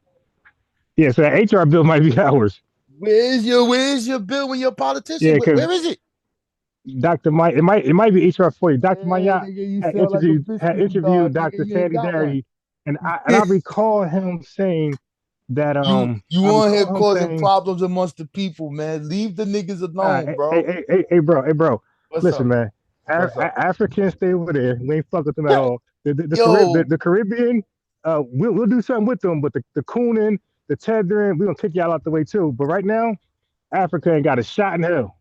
Yeah. So that HR bill might be ours. Where's your bill when your politician? Yeah, because Where is it? Dr. Mike, it might be HR 40. Dr. Man, Mayat nigga, you sound like a had biscuit interviewed dog, nigga. Dr. You ain't Sandy got one. Darity, and I recall him saying that You I on here recall him causing saying, problems amongst the people, man. Leave the niggas alone, bro. hey, bro, What's listen, up? man, What's up? Africans stay over there. We ain't fuck with them at all. Yo, The Caribbean, we'll do something with them, but the cooning, the tethering, we gonna kick y'all out the way too. But right now, Africa ain't got a shot in hell.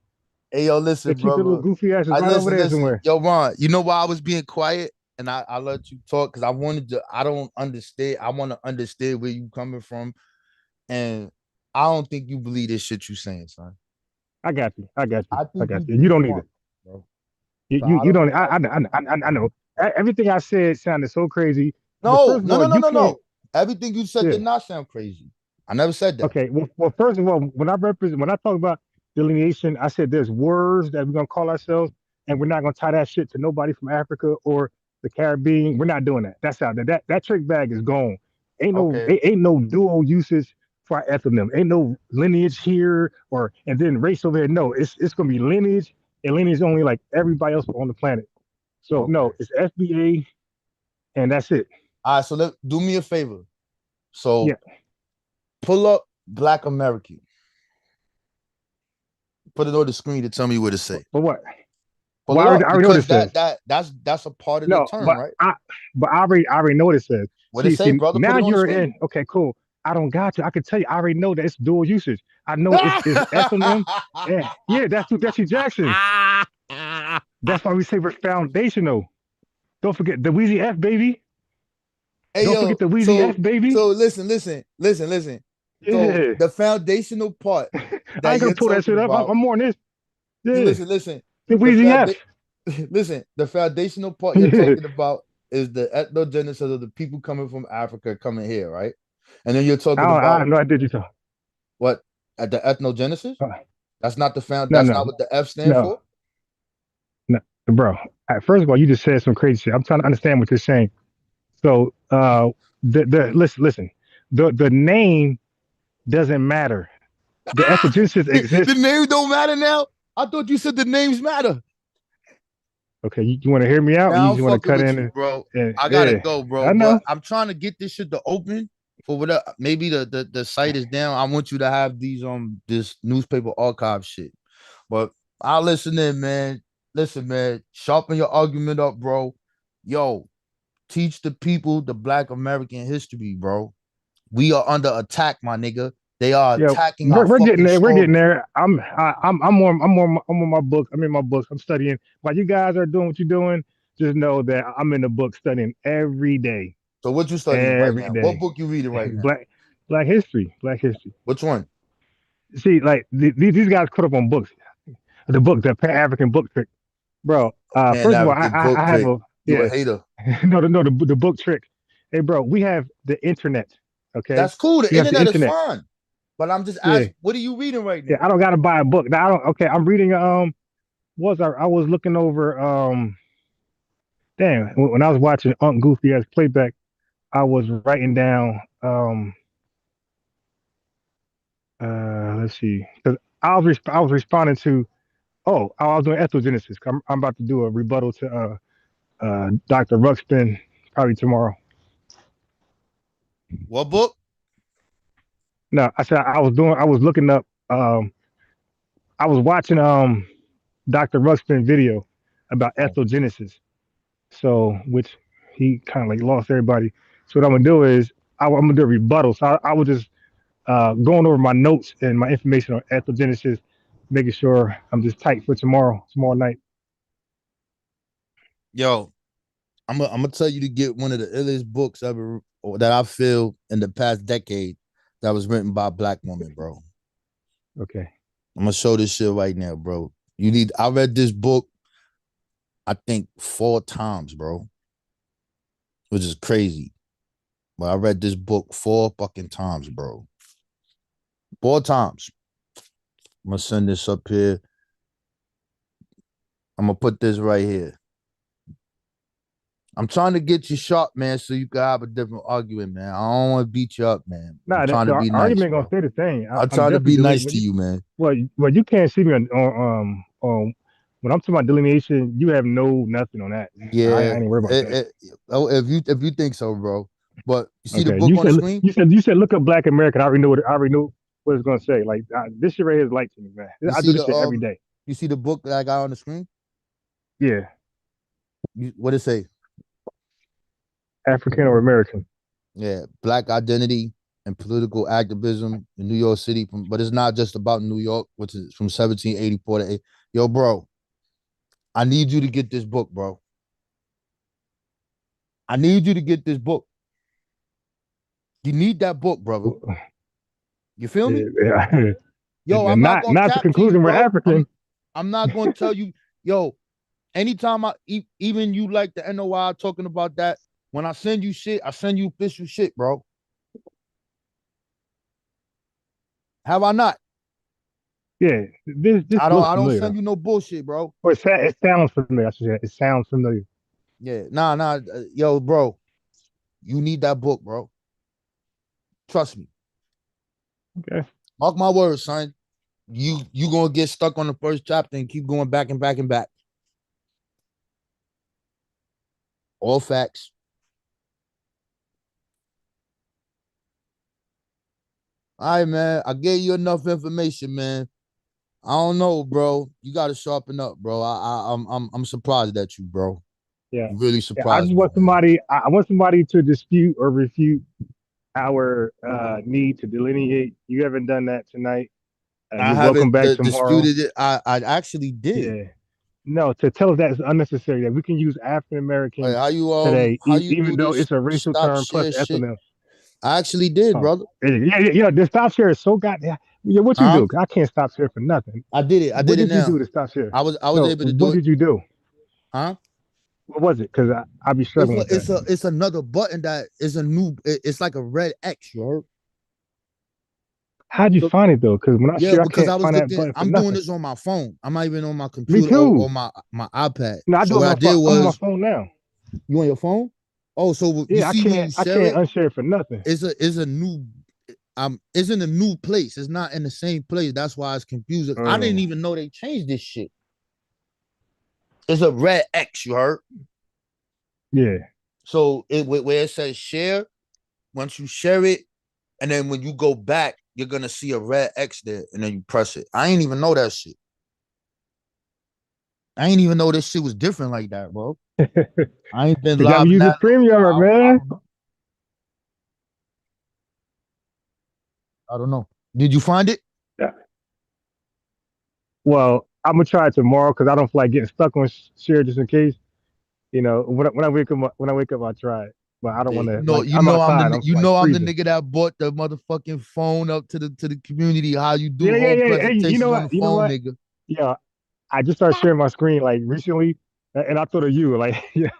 hey, yo, They listen, keep their little brother. goofy asses I right over there listen. somewhere. Yo, Ron, you know why I was being quiet and I let you talk because I don't understand. I want to understand where you coming from. And I don't think you believe this shit you saying, son. I got you. I think you You too don't need smart, it. bro. So You I you don't don't. know why you I know. Everything I said sounded so crazy. But No, first of all, you can't. no. Everything you said Yeah. did not sound crazy. I never said that. Okay. Well, first of all, when I talk about delineation, I said there's words that we're gonna call ourselves, and we're not gonna tie that shit to nobody from Africa or the Caribbean. We're not doing that. That's out there. That trick bag is gone. Okay. Ain't no dual usage for our ethnonym. Ain't no lineage here or and then race over here. No, it's gonna be lineage and lineage only like everybody else on the planet. So Okay. no, it's FBA and that's it. All right. So do me a favor. Yeah. So pull up Black American. Put it on the screen to tell me what to say. For what? Pull Well, it up I already know what it because says. that's a part of the No, term, right? I already know what it says. What it say, brother? Put Now it on the you're in. screen. Okay, cool. I don't got you. I can tell you. I already know that it's dual usage. I know it's ethnonym. Yeah, that's Jesse Jackson. That's why we say we're foundational. Don't forget the Wheezy F baby. Hey Don't yo, forget the Wheezy F baby. listen. So Yeah, the foundational part I that ain't gonna you're pull that talking shit up. about, I'm more on this. you Yeah, listen. the The Wheezy founda- F. listen, the foundational part you're Yeah. talking about is the ethnogenesis of the people coming from Africa coming here, right? And then you're talking I about have no idea you talk. what at the ethnogenesis? Uh, That's not the found. no, That's no, not what the F stand no, for. no, bro. First of all, you just said some crazy shit. I'm trying to understand what you're saying. So the listen, the name doesn't matter. The ethnogenesis The exists. name don't matter now. I thought you said the names matter. Okay, you want to hear me out? Or you Now I'm just want to fucking cut with in? you, bro. I gotta Yeah, go, bro. I know. But I'm trying to get this shit to open for whatever. Maybe the site is down. I want you to have these this newspaper archive shit. But I'll listen in, man. listen, man, sharpen your argument up, bro. Yo, teach the people the Black American history, bro. We are under attack, my nigga. They are Yeah, attacking our we're getting fucking there. We're getting story. there. I'm on my books. I'm in my books. I'm studying. While you guys are doing what you're doing, just know that I'm in the book studying every day. So what you studying right Every now? What day. book you reading right now? Black history. Black history. Which one? See, like these guys caught up on books. The book, the Pan-African book trick, bro. First of all, Pan-African book I have trick. a You a yeah. hater. No, the book trick. Hey, bro, we have the internet. Okay, That's cool. The we have the internet is internet. fine. But I'm just Yeah, asking, what are you reading right yeah. now? I don't gotta buy a book. Now, I don't. Okay, I'm reading. I was looking over. Damn, when I was watching Unc Goofy as playback, I was writing down. Let's see, because I was responding to. Oh, I was doing ethnogenesis. I'm about to do a rebuttal to Dr. Ruxpin probably tomorrow. What book? No, I said I was looking up. I was watching Dr. Ruxpin video about Oh, ethnogenesis. So which he kind of like lost everybody. So what I'm gonna do is I'm gonna do a rebuttal. So I was just going over my notes and my information on ethnogenesis, making sure I'm just tight for tomorrow night. yo, I'm gonna tell you to get one of the illest books ever or that I feel in the past decade that was written by a Black woman, bro. Okay. I'm gonna show this shit right now, bro. I read this book, I think 4 times, bro, which is crazy. But I read this book 4 fucking times, bro. 4 times. I'm gonna send this up here. I'm gonna put this right here. I'm trying to get you sharp, man, so you can have a different argument, man. I don't want to beat you up, man. I'm Nah, trying to the be nice, argument gonna bro. stay the same. I'm I'm trying to definitely be nice deleting. to you, man. Well, you can't see me on when I'm talking about delineation. You have nothing on that. I Yeah. ain't worried about that. Oh, if you think so, bro. But you see the Okay, book on the screen? you said look up Black American. I already knew what it's gonna say. Like this shit right here is light to me, man. You I see do this the shit every day. you see the book that I got on the screen? Yeah, What it say? African or American. Yeah, Black identity and political activism in New York City. But it's not just about New York, which is from 1784 to 8. Yo, bro, I need you to get this book, bro. I need you to get this book. You need that book, brother. You feel me? Yeah, Yo, I'm not gonna not the cap to you, conclusion we're bro. African. I'm not gonna tell you, yo. Anytime even you like the NOI talking about that, when I send you shit, I send you official shit, bro. Have I not? Yeah, this looks I don't familiar send though. you no bullshit, bro. Or it sounds familiar. I should say it sounds familiar. Yeah, nah, yo, bro, you need that book, bro. Trust me. Okay. Mark my words, son. You gonna get stuck on the first chapter and keep going back and back and back. All facts. All right, man. I gave you enough information, man. I don't know, bro. You got to sharpen up, bro. I'm surprised at you, bro. Yeah. You really Yeah. I surprised just me, want man. somebody. I want somebody to dispute or refute our need to delineate. You haven't done that tonight. I You're welcome haven't back tomorrow. disputed it. I actually did. Yeah. No, to tell us that it's unnecessary, that we can use African Hey, American today, how you even do though this? it's a racial Stop term plus share shit. ethnonym. I actually did, Oh, brother. yeah. The stop share is so goddamn. Yeah, what you Huh? do? I can't stop share for nothing. I did it. I What did it did you do now. to stop share? I was No, able to do what it. did you do? Huh? What was it? Because I be struggling with that. It's another button that is a new. It's like a red X, you heard? How'd you So find it though? Because when I yeah, share, I because can't I was find that looking. button for I'm doing nothing. this on my phone. I'm not even on my Me computer too. or my iPad. No, I So do it what on I my phone. did I'm on my was phone now. you on your phone. Oh, so you Yeah, see when you I share can't it, unshare it for nothing. it's a new it's in a new place. It's not in the same place. That's why it's confusing. I didn't Mm, even know they changed this shit. It's a red X, you heard? yeah. So where it says share, once you share it, and then when you go back, you're gonna see a red X there, and then you press it. I ain't even know that shit. I ain't even know this shit was different like that, bro. I ain't been Cause y'all be live in using that long. StreamYard, I man. don't know. I don't know. Did you find it? Yeah. Well, I'm gonna try it tomorrow because I don't feel like getting stuck on share just in case. You know, when I wake up, I'll try it. But I don't Yeah, want to like you I'm know outside. I'm like I'm the freezing. nigga that bought the motherfucking phone up to the community. How you do Yeah, yeah, whole yeah. Hey, you know presentations on what? the You know phone, what? nigga. Yeah, I just started sharing my screen like recently, and I thought of you. Like, yeah,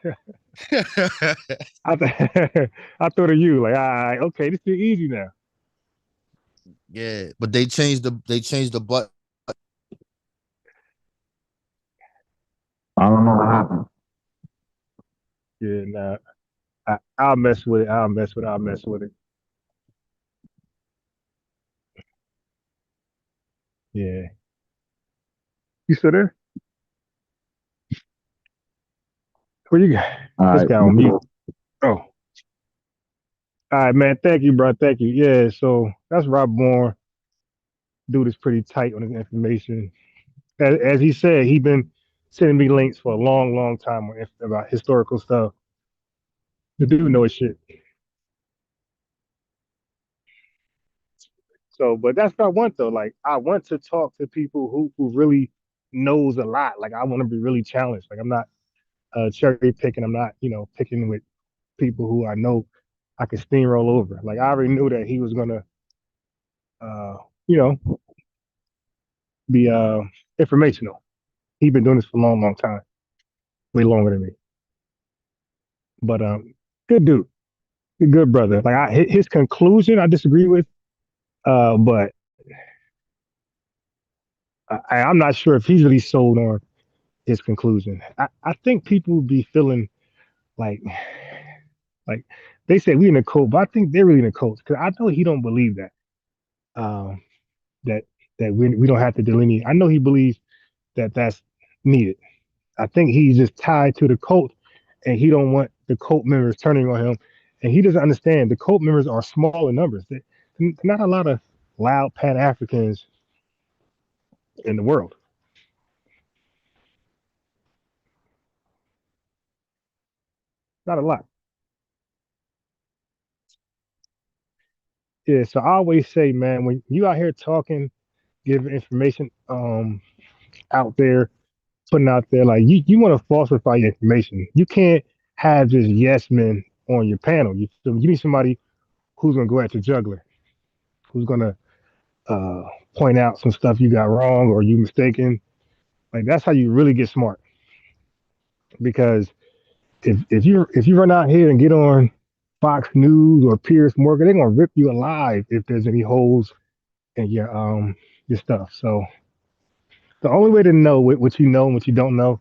I, I thought of you. Like, all right, okay, this is easy now. Yeah, but they changed the button. I don't know what happened. Yeah, nah, I'll mess with it. I'll mess with it. I'll mess with it. Yeah, you still there? Where you got? All This right. guy on mute. Oh, all right, man. Thank you, bro. Thank you. Yeah, so that's Rob Bourne. Dude is pretty tight on his information. As he said, he been sending me links for a long, long time about historical stuff. The dude know his shit. So, but that's what I want though. Like, I want to talk to people who really knows a lot. Like, I want to be really challenged. Like, I'm not cherry picking. I'm not, picking with people who I know I can steamroll over. Like, I already knew that he was gonna, uh, you know, be informational. He's been doing this for a long, long time, way longer than me. But good dude, good brother. Like, his conclusion, I disagree with. But I'm not sure if he's really sold on his conclusion. I think people be feeling like like they say we in a cult, but I think they're really in a cult because I know he don't believe that um, that we don't have to delineate. I know he believes that that's needed. I think he's just tied to the cult, and he don't want the cult members turning on him, and he doesn't understand the cult members are small in numbers. Not a lot of loud Pan Africans in the world. Not a lot. Yeah, so I always say, man, when you out here talking, giving information out there, putting out there, like you want to falsify your information. You can't have just yes men on your panel. You need somebody who's gonna go at your juggler, who's gonna uh, point out some stuff you got wrong or you mistaken. Like that's how you really get smart. Because if you run out here and get on Fox News or Pierce Morgan, they're gonna rip you alive if there's any holes in your stuff. So the only way to know what you know and what you don't know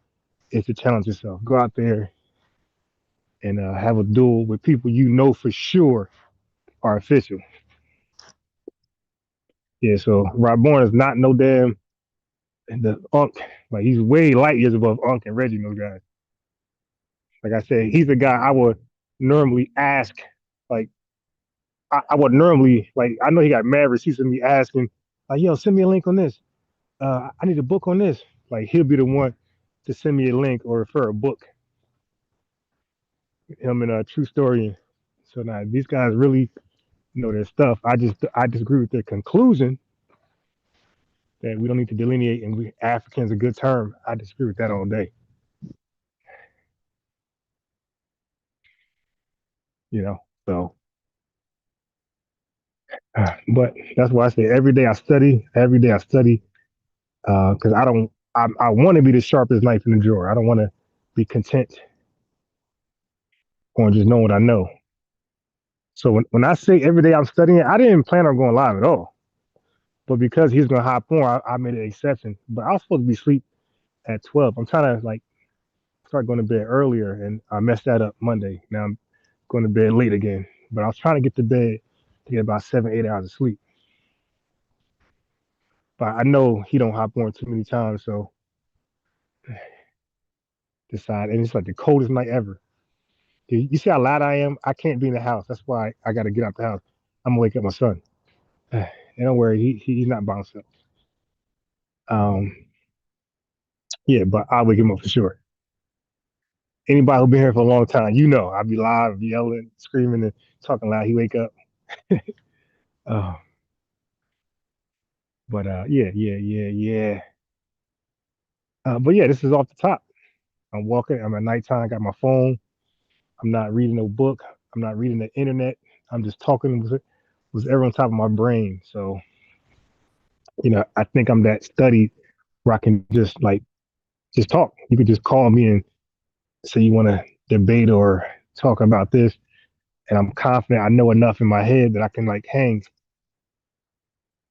is to challenge yourself. Go out there and have a duel with people you know for sure are official. Yeah, so Rob Bourne is not no damn the Unk. Like he's way light years above Unk and Reggie and those guys. Like I said, he's the guy I would normally ask. Like I would normally like I know he got mad receipts of me asking, like, yo, send me a link on this. I need a book on this. Like he'll be the one to send me a link or refer a book. Him and a true story. So now these guys really know their stuff. I disagree with their conclusion that we don't need to delineate and we Africans a good term. I disagree with that all day. You know, so but that's why I say every day I study. Every day I study because I don't. I want to be the sharpest knife in the drawer. I don't want to be content on just knowing what I know. So when I say every day I'm studying, I didn't plan on going live at all. But because he's gonna hop on, I made an exception. But I was supposed to be asleep at 12. I'm trying to like start going to bed earlier, and I messed that up Monday. Now I'm going to bed late again. But I was trying to get to bed to get about 7, 8 hours of sleep. But I know he don't hop on too many times, so decide. And it's like the coldest night ever. You see how loud I am? I can't be in the house. That's why I got to get out the house. I'm gonna wake up my son. And don't worry, he's not by himself. Um, Yeah, but I wake him up for sure. Anybody who been here for a long time, I be live, yelling, screaming, and talking loud. He wake up. Uh, but yeah. But yeah, this is off the top. I'm walking. I'm at nighttime. I got my phone. I'm not reading no book. I'm not reading the internet. I'm just talking with everyone on top of my brain. So I think I'm that studied where I can just talk. You could just call me and say you want to debate or talk about this, and I'm confident I know enough in my head that I can hang.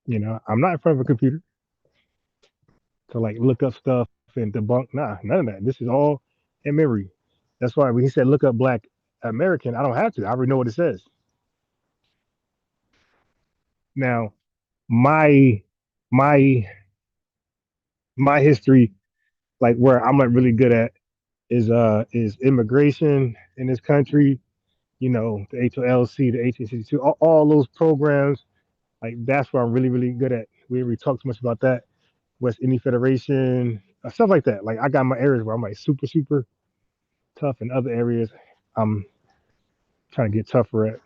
I'm not in front of a computer to look up stuff and debunk. Nah, none of that. This is all in memory. That's why when he said look up Black American, I don't have to. I already know what it says. Now, my my my history, where I'm really good at, is immigration in this country. The HOLC, the 1862, all those programs. That's where I'm really really good at. We already talked too much about that. West Indian Federation, stuff like that. I got my areas where I'm super super tough, in other areas I'm trying to get tougher at.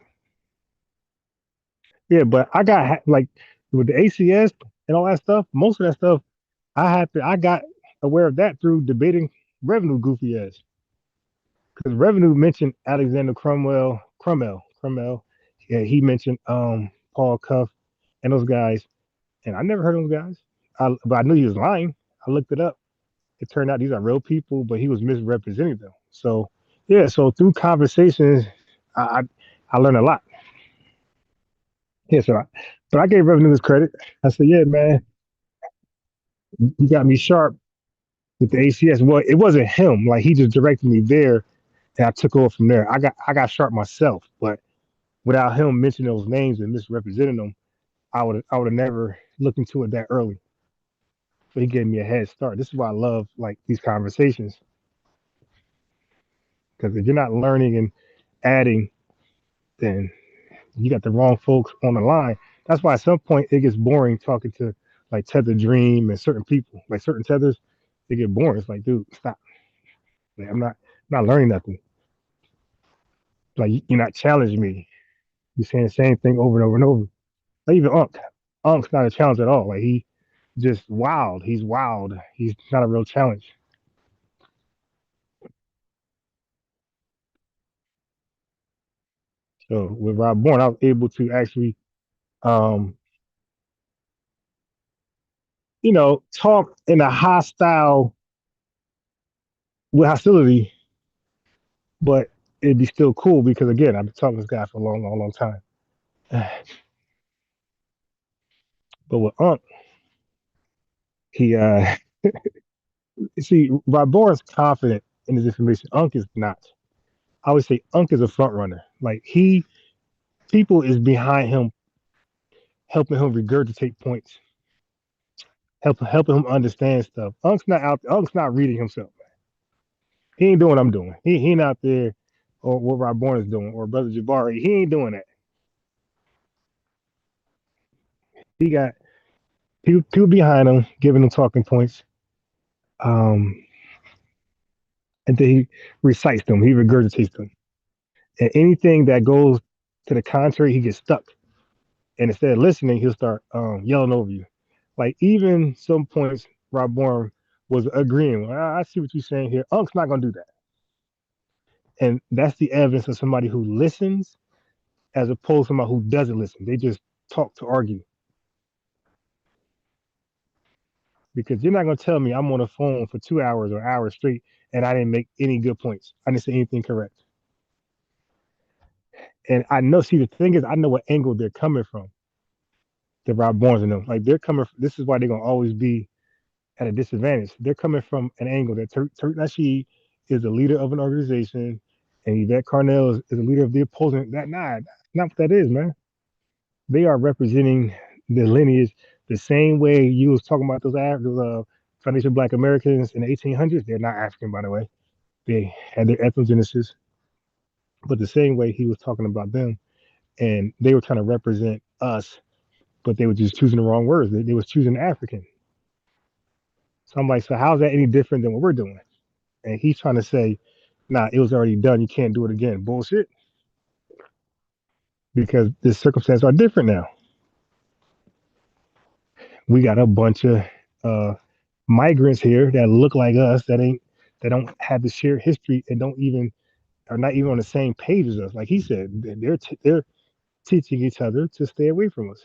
Yeah, but I got with the ACS and all that stuff. Most of that stuff I got aware of that through debating Revenue goofy ass, because Revenue mentioned Alexander Crummell. Yeah, he mentioned Paul Cuff and those guys, and I never heard of those guys. But I knew he was lying. I looked it up. It turned out these are real people, but he was misrepresenting them. So yeah, so through conversations, I I, I learned a lot. Yeah, but I gave Revenue his credit. I said, yeah, man, you got me sharp with the ACS. Well, it wasn't him. He just directed me there, and I took over from there. I got sharp myself, but without him mentioning those names and misrepresenting them, I would have never looked into it that early. So he gave me a head start. This is why I love these conversations, because if you're not learning and adding, then you got the wrong folks on the line. That's why at some point it gets boring talking to Tether Dream and certain people, certain tethers. They get boring. It's like, dude, stop. I'm not learning nothing. You're not challenging me. You're saying the same thing over and over and over. Even Unk's not a challenge at all. He just wild. He's wild. He's not a real challenge. So with Rob Bourne, I was able to actually, um, talk in a hostile with hostility, but it'd be still cool because again, I've been talking to this guy for a long, long, long time. But with Unk, he see Rob Bourne's confident in his information. Unk is not. I would say Unk is a front runner. People is behind him, helping him regurgitate points, helping him understand stuff. Unk's not out. Unk's not reading himself. He ain't doing what I'm doing. He ain't out there, or what Rob Bourne is doing, or Brother Jabari. He ain't doing that. He got people behind him, giving him talking points, um, and then he recites them. He regurgitates them, and anything that goes to the contrary, he gets stuck. And instead of listening, he'll start yelling over you. Even some points, Rob Bourne was agreeing. Well, I see what you're saying here. Unk's not gonna do that, and that's the evidence of somebody who listens as opposed to somebody who doesn't listen. They just talk to argue. Because you're not gonna tell me I'm on the phone for 2 hours or hours straight and I didn't make any good points. I didn't say anything correct. And I know. See, the thing is, I know what angle they're coming from. The Rob Bournes and them, they're coming. This is why they're gonna always be at a disadvantage. They're coming from an angle that Tariq Nasheed is the leader of an organization, and Yvette Carnell is the leader of the opposing. That's not what that is, man. They are representing the lineage the same way you was talking about those foundation Black Americans in the 1800s. They're not African, by the way. They had their ethnogenesis, but the same way he was talking about them, and they were trying to represent us, but they were just choosing the wrong words. They was choosing African. So I'm like, so how's that any different than what we're doing? And he's trying to say, nah, it was already done. You can't do it again. Bullshit. Because the circumstances are different now. We got a bunch of uh, migrants here that look like us that don't have the shared history and don't even are not even on the same page as us. Like he said, they're teaching each other to stay away from us.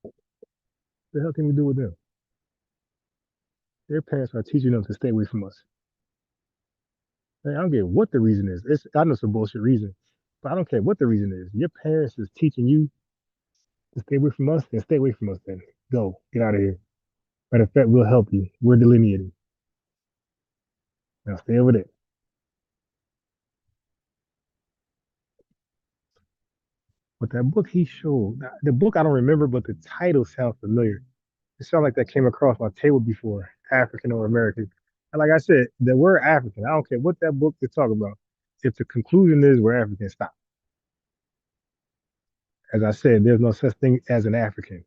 What the hell can we do with them? Their parents are teaching them to stay away from us. Man, I don't care what the reason is. I know it's a bullshit reason, but I don't care what the reason is. Your parents is teaching you to stay away from us, then stay away from us. Then go, get out of here. Matter of fact, we'll help you. We're delineating. Now stay over there. But that book he showed, the book I don't remember, but the title sounds familiar. It sounds like that came across my table before, African or American. And like I said, the word African, I don't care what that book is talking about. If the conclusion is we're African, stop. As I said, there's no such thing as an African.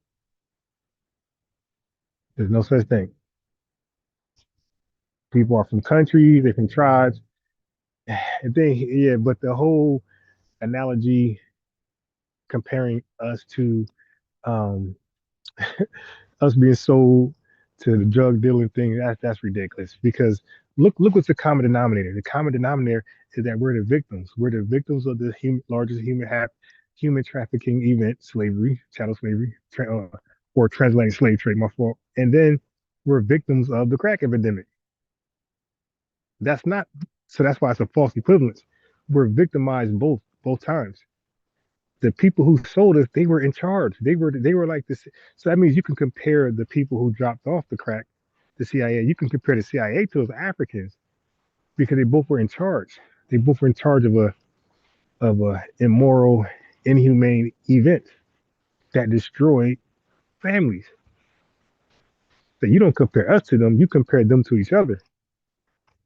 There's no such thing. People are from countries, they're from tribes. And then, yeah, but the whole analogy comparing us to um, us being sold to the drug dealing thing, that's ridiculous. Because look what's the common denominator. The common denominator is that we're the victims. We're the victims of the largest human trafficking event, slavery, chattel slavery, or transatlantic slave trade. My fault. And then we're victims of the crack epidemic. That's not so. That's why it's a false equivalence. We're victimized both times. The people who sold us, they were in charge. They were like this. So that means you can compare the people who dropped off the crack, the CIA. You can compare the CIA to those Africans because they both were in charge. They both were in charge of a immoral, inhumane event that destroyed families. So you don't compare us to them. You compare them to each other.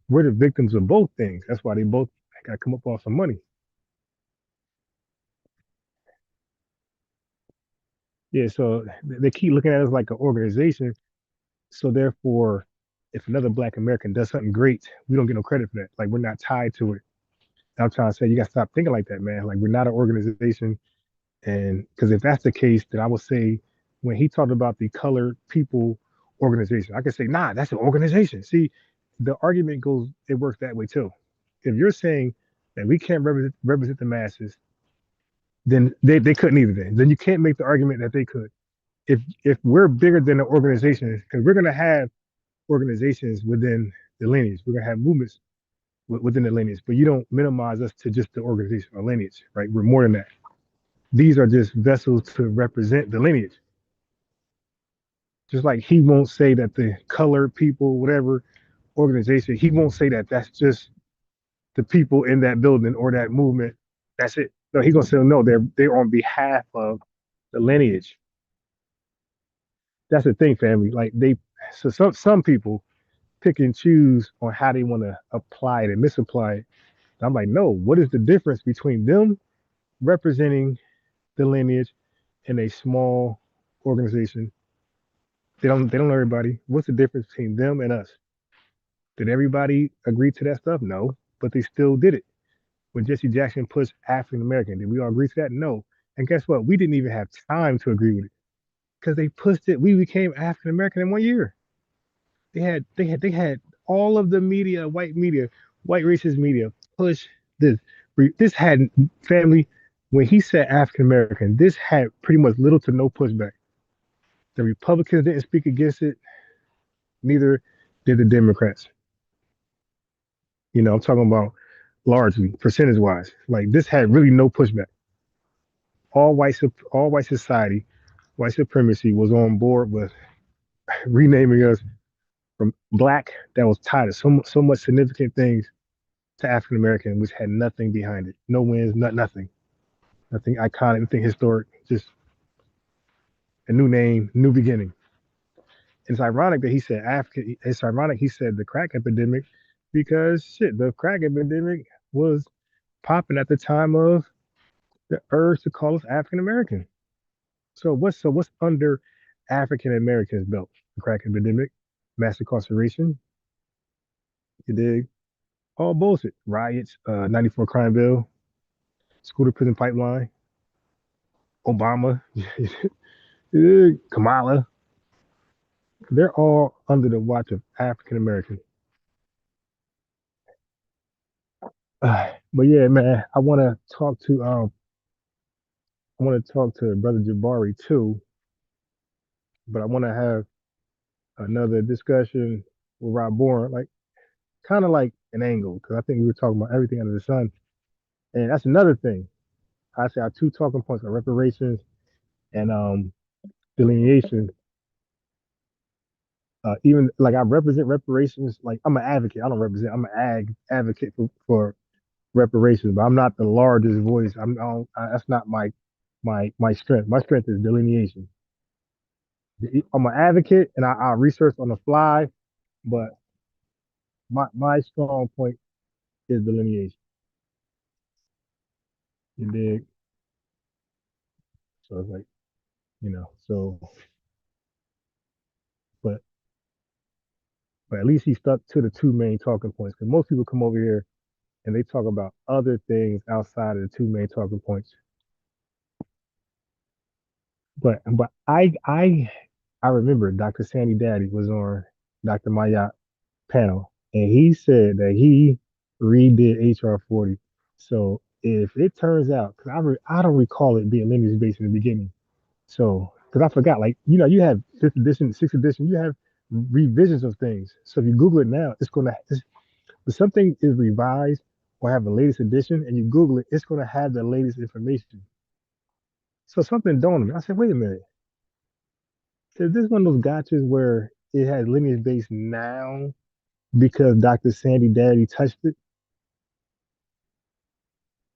We're the victims of both things. That's why they both got to come up off some money. Yeah, so they keep looking at us like an organization. So therefore, if another Black American does something great, we don't get no credit for that. Like we're not tied to it. I'm trying to say you got to stop thinking like that, man. Like we're not an organization, and because if that's the case, then I would say when he talked about the colored people organization, I could say, nah, that's an organization. See, the argument goes, it works that way too. If you're saying that we can't represent the masses, then they couldn't either. Then you can't make the argument that they could. If we're bigger than the organization, because we're gonna have organizations within the lineage, we're gonna have movements within the lineage, but you don't minimize us to just the organization or lineage, right? We're more than that. These are just vessels to represent the lineage. Just like he won't say that the colored people, whatever organization, he won't say that that's just the people in that building or that movement. That's it. No, he's gonna say no. They're on behalf of the lineage. That's the thing, family. Like so some people pick and choose on how they want to apply it and misapply it. I'm like, no. What is the difference between them representing the lineage in a small organization? They don't know everybody. What's the difference between them and us? Did everybody agree to that stuff? No, but they still did it. When Jesse Jackson pushed African American, did we all agree to that? No. And guess what? We didn't even have time to agree with it because they pushed it. We became African American in 1 year. They had all of the media, white racist media push this. This had family when he said African American. This had pretty much little to no pushback. The Republicans didn't speak against it. Neither did the Democrats. I'm talking about largely percentage wise. Like this had really no pushback. All white society, white supremacy was on board with renaming us from black that was tied to so much significant things to African American, which had nothing behind it. No wins, nothing iconic, nothing historic. Just a new name, new beginning. It's ironic that he said African. It's ironic he said the crack epidemic because shit, the crack epidemic was popping at the time of the urge to call us African American. So what's under African Americans' belt? The crack epidemic. mass incarceration. You dig? All bullshit. Riots, 94 crime bill, school to prison pipeline, Obama, Kamala. They're all under the watch of African Americans. But yeah, man, I want to talk to Brother Jabari too, but I want to have another discussion with Rob Bourne, like kind of like an angle, because I think we were talking about everything under the sun, and that's another thing. I say our two talking points are reparations and delineation. Even like I represent reparations, like I'm an advocate. I don't represent. I'm an advocate for reparations, but I'm not the largest voice. That's not my strength. My strength is delineation. I'm an advocate, and I research on the fly, but my strong point is delineation. You dig? So it's like, so but but at least he stuck to the two main talking points. Because most people come over here and they talk about other things outside of the two main talking points. But I remember Dr. Sandy Daddy was on Dr. Mayat panel, and he said that he redid HR 40. So if it turns out, because I don't recall it being lineage based in the beginning. So because I forgot, like you have fifth edition, sixth edition, you have revisions of things. So if you Google it now, if something is revised or have the latest edition, and you Google it, it's gonna have the latest information. So something dawned on me. I said, wait a minute. Is this one of those gotchas where it has lineage based now because Dr. Sandy Daddy touched it?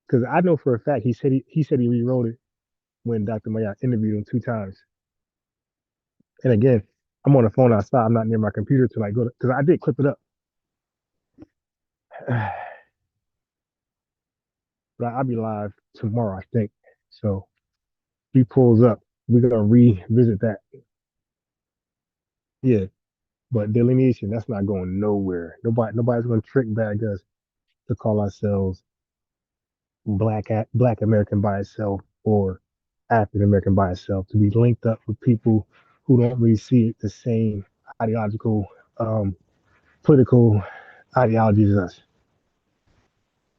Because I know for a fact he said he rewrote it when Dr. Maya interviewed him two times. And again, I'm on the phone outside. I'm not near my computer to like go to, because I did clip it up. But I'll be live tomorrow, I think. So if he pulls up, we're gonna revisit that. Yeah. But delineation, that's not going nowhere. Nobody's gonna trick bag us to call ourselves Black American by itself or African American by itself, to be linked up with people who don't really see it the same ideological, um, political ideologies as us.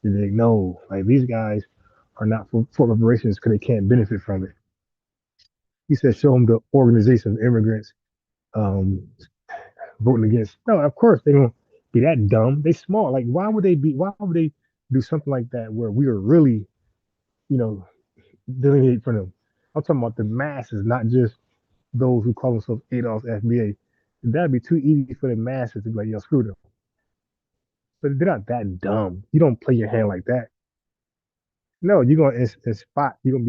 They know, like these guys are not for reparations because they can't benefit from it. He said, show them the organization of immigrants um, voting against. No, of course they don't be that dumb. They small. Like why would they be? Why would they do something like that where we are really, you know, delineate for them? I'm talking about the masses, not just those who call themselves Adolf's FBA. That'd be too easy for the masses to be like, yo, screw them. But they're not that dumb. You don't play your hand like that. No, you're gonna in spot. You're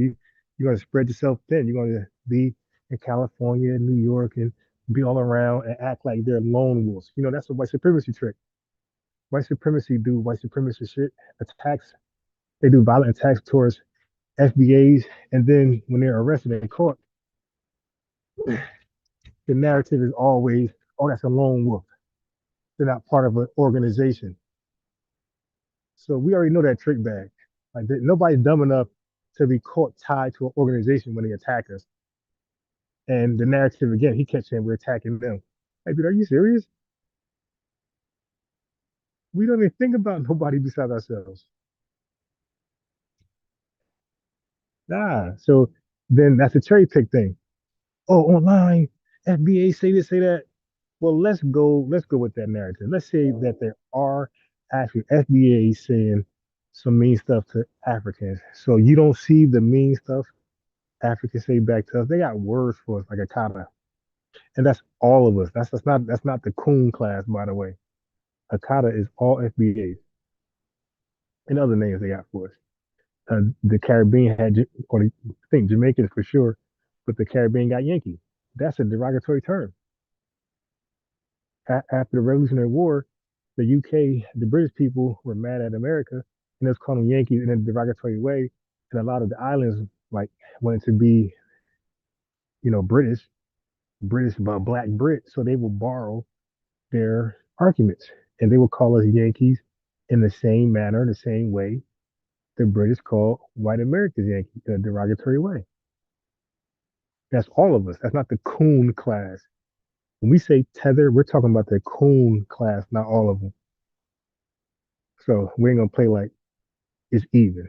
gonna spread yourself thin. You're gonna be in California, New York, and be all around and act like they're lone wolves. That's a white supremacy trick. White supremacy do white supremacy shit. Attacks. They do violent attacks towards FBAs, and then when they're arrested and caught, the narrative is always, "Oh, that's a lone wolf. They're not part of an organization." So we already know that trick bag. Like nobody's dumb enough to be caught tied to an organization when they attack us. And the narrative again, he kept saying we're attacking them. Hey, dude, are you serious? We don't even think about nobody besides ourselves. Nah. So then that's a cherry pick thing. Oh, online, FBA say this, say that. Well, let's go with that narrative. Let's say that there are actually FBA saying some mean stuff to Africans. So you don't see the mean stuff Africans say back to us. They got words for us like a kata. And that's all of us. That's not the coon class, by the way. Akata is all FBAs and other names they got for us. The Caribbean had, or I think Jamaicans for sure, but the Caribbean got Yankee. That's a derogatory term. After the Revolutionary War, the UK, the British people were mad at America and they was calling them Yankees in a derogatory way. And a lot of the islands like wanted to be, British but black Brit, so they will borrow their arguments. And they will call us Yankees in the same manner, the same way the British call white Americans Yankees in a derogatory way. That's all of us. That's not the coon class. When we say tether, we're talking about the coon class, not all of them. So we ain't gonna play like it's even.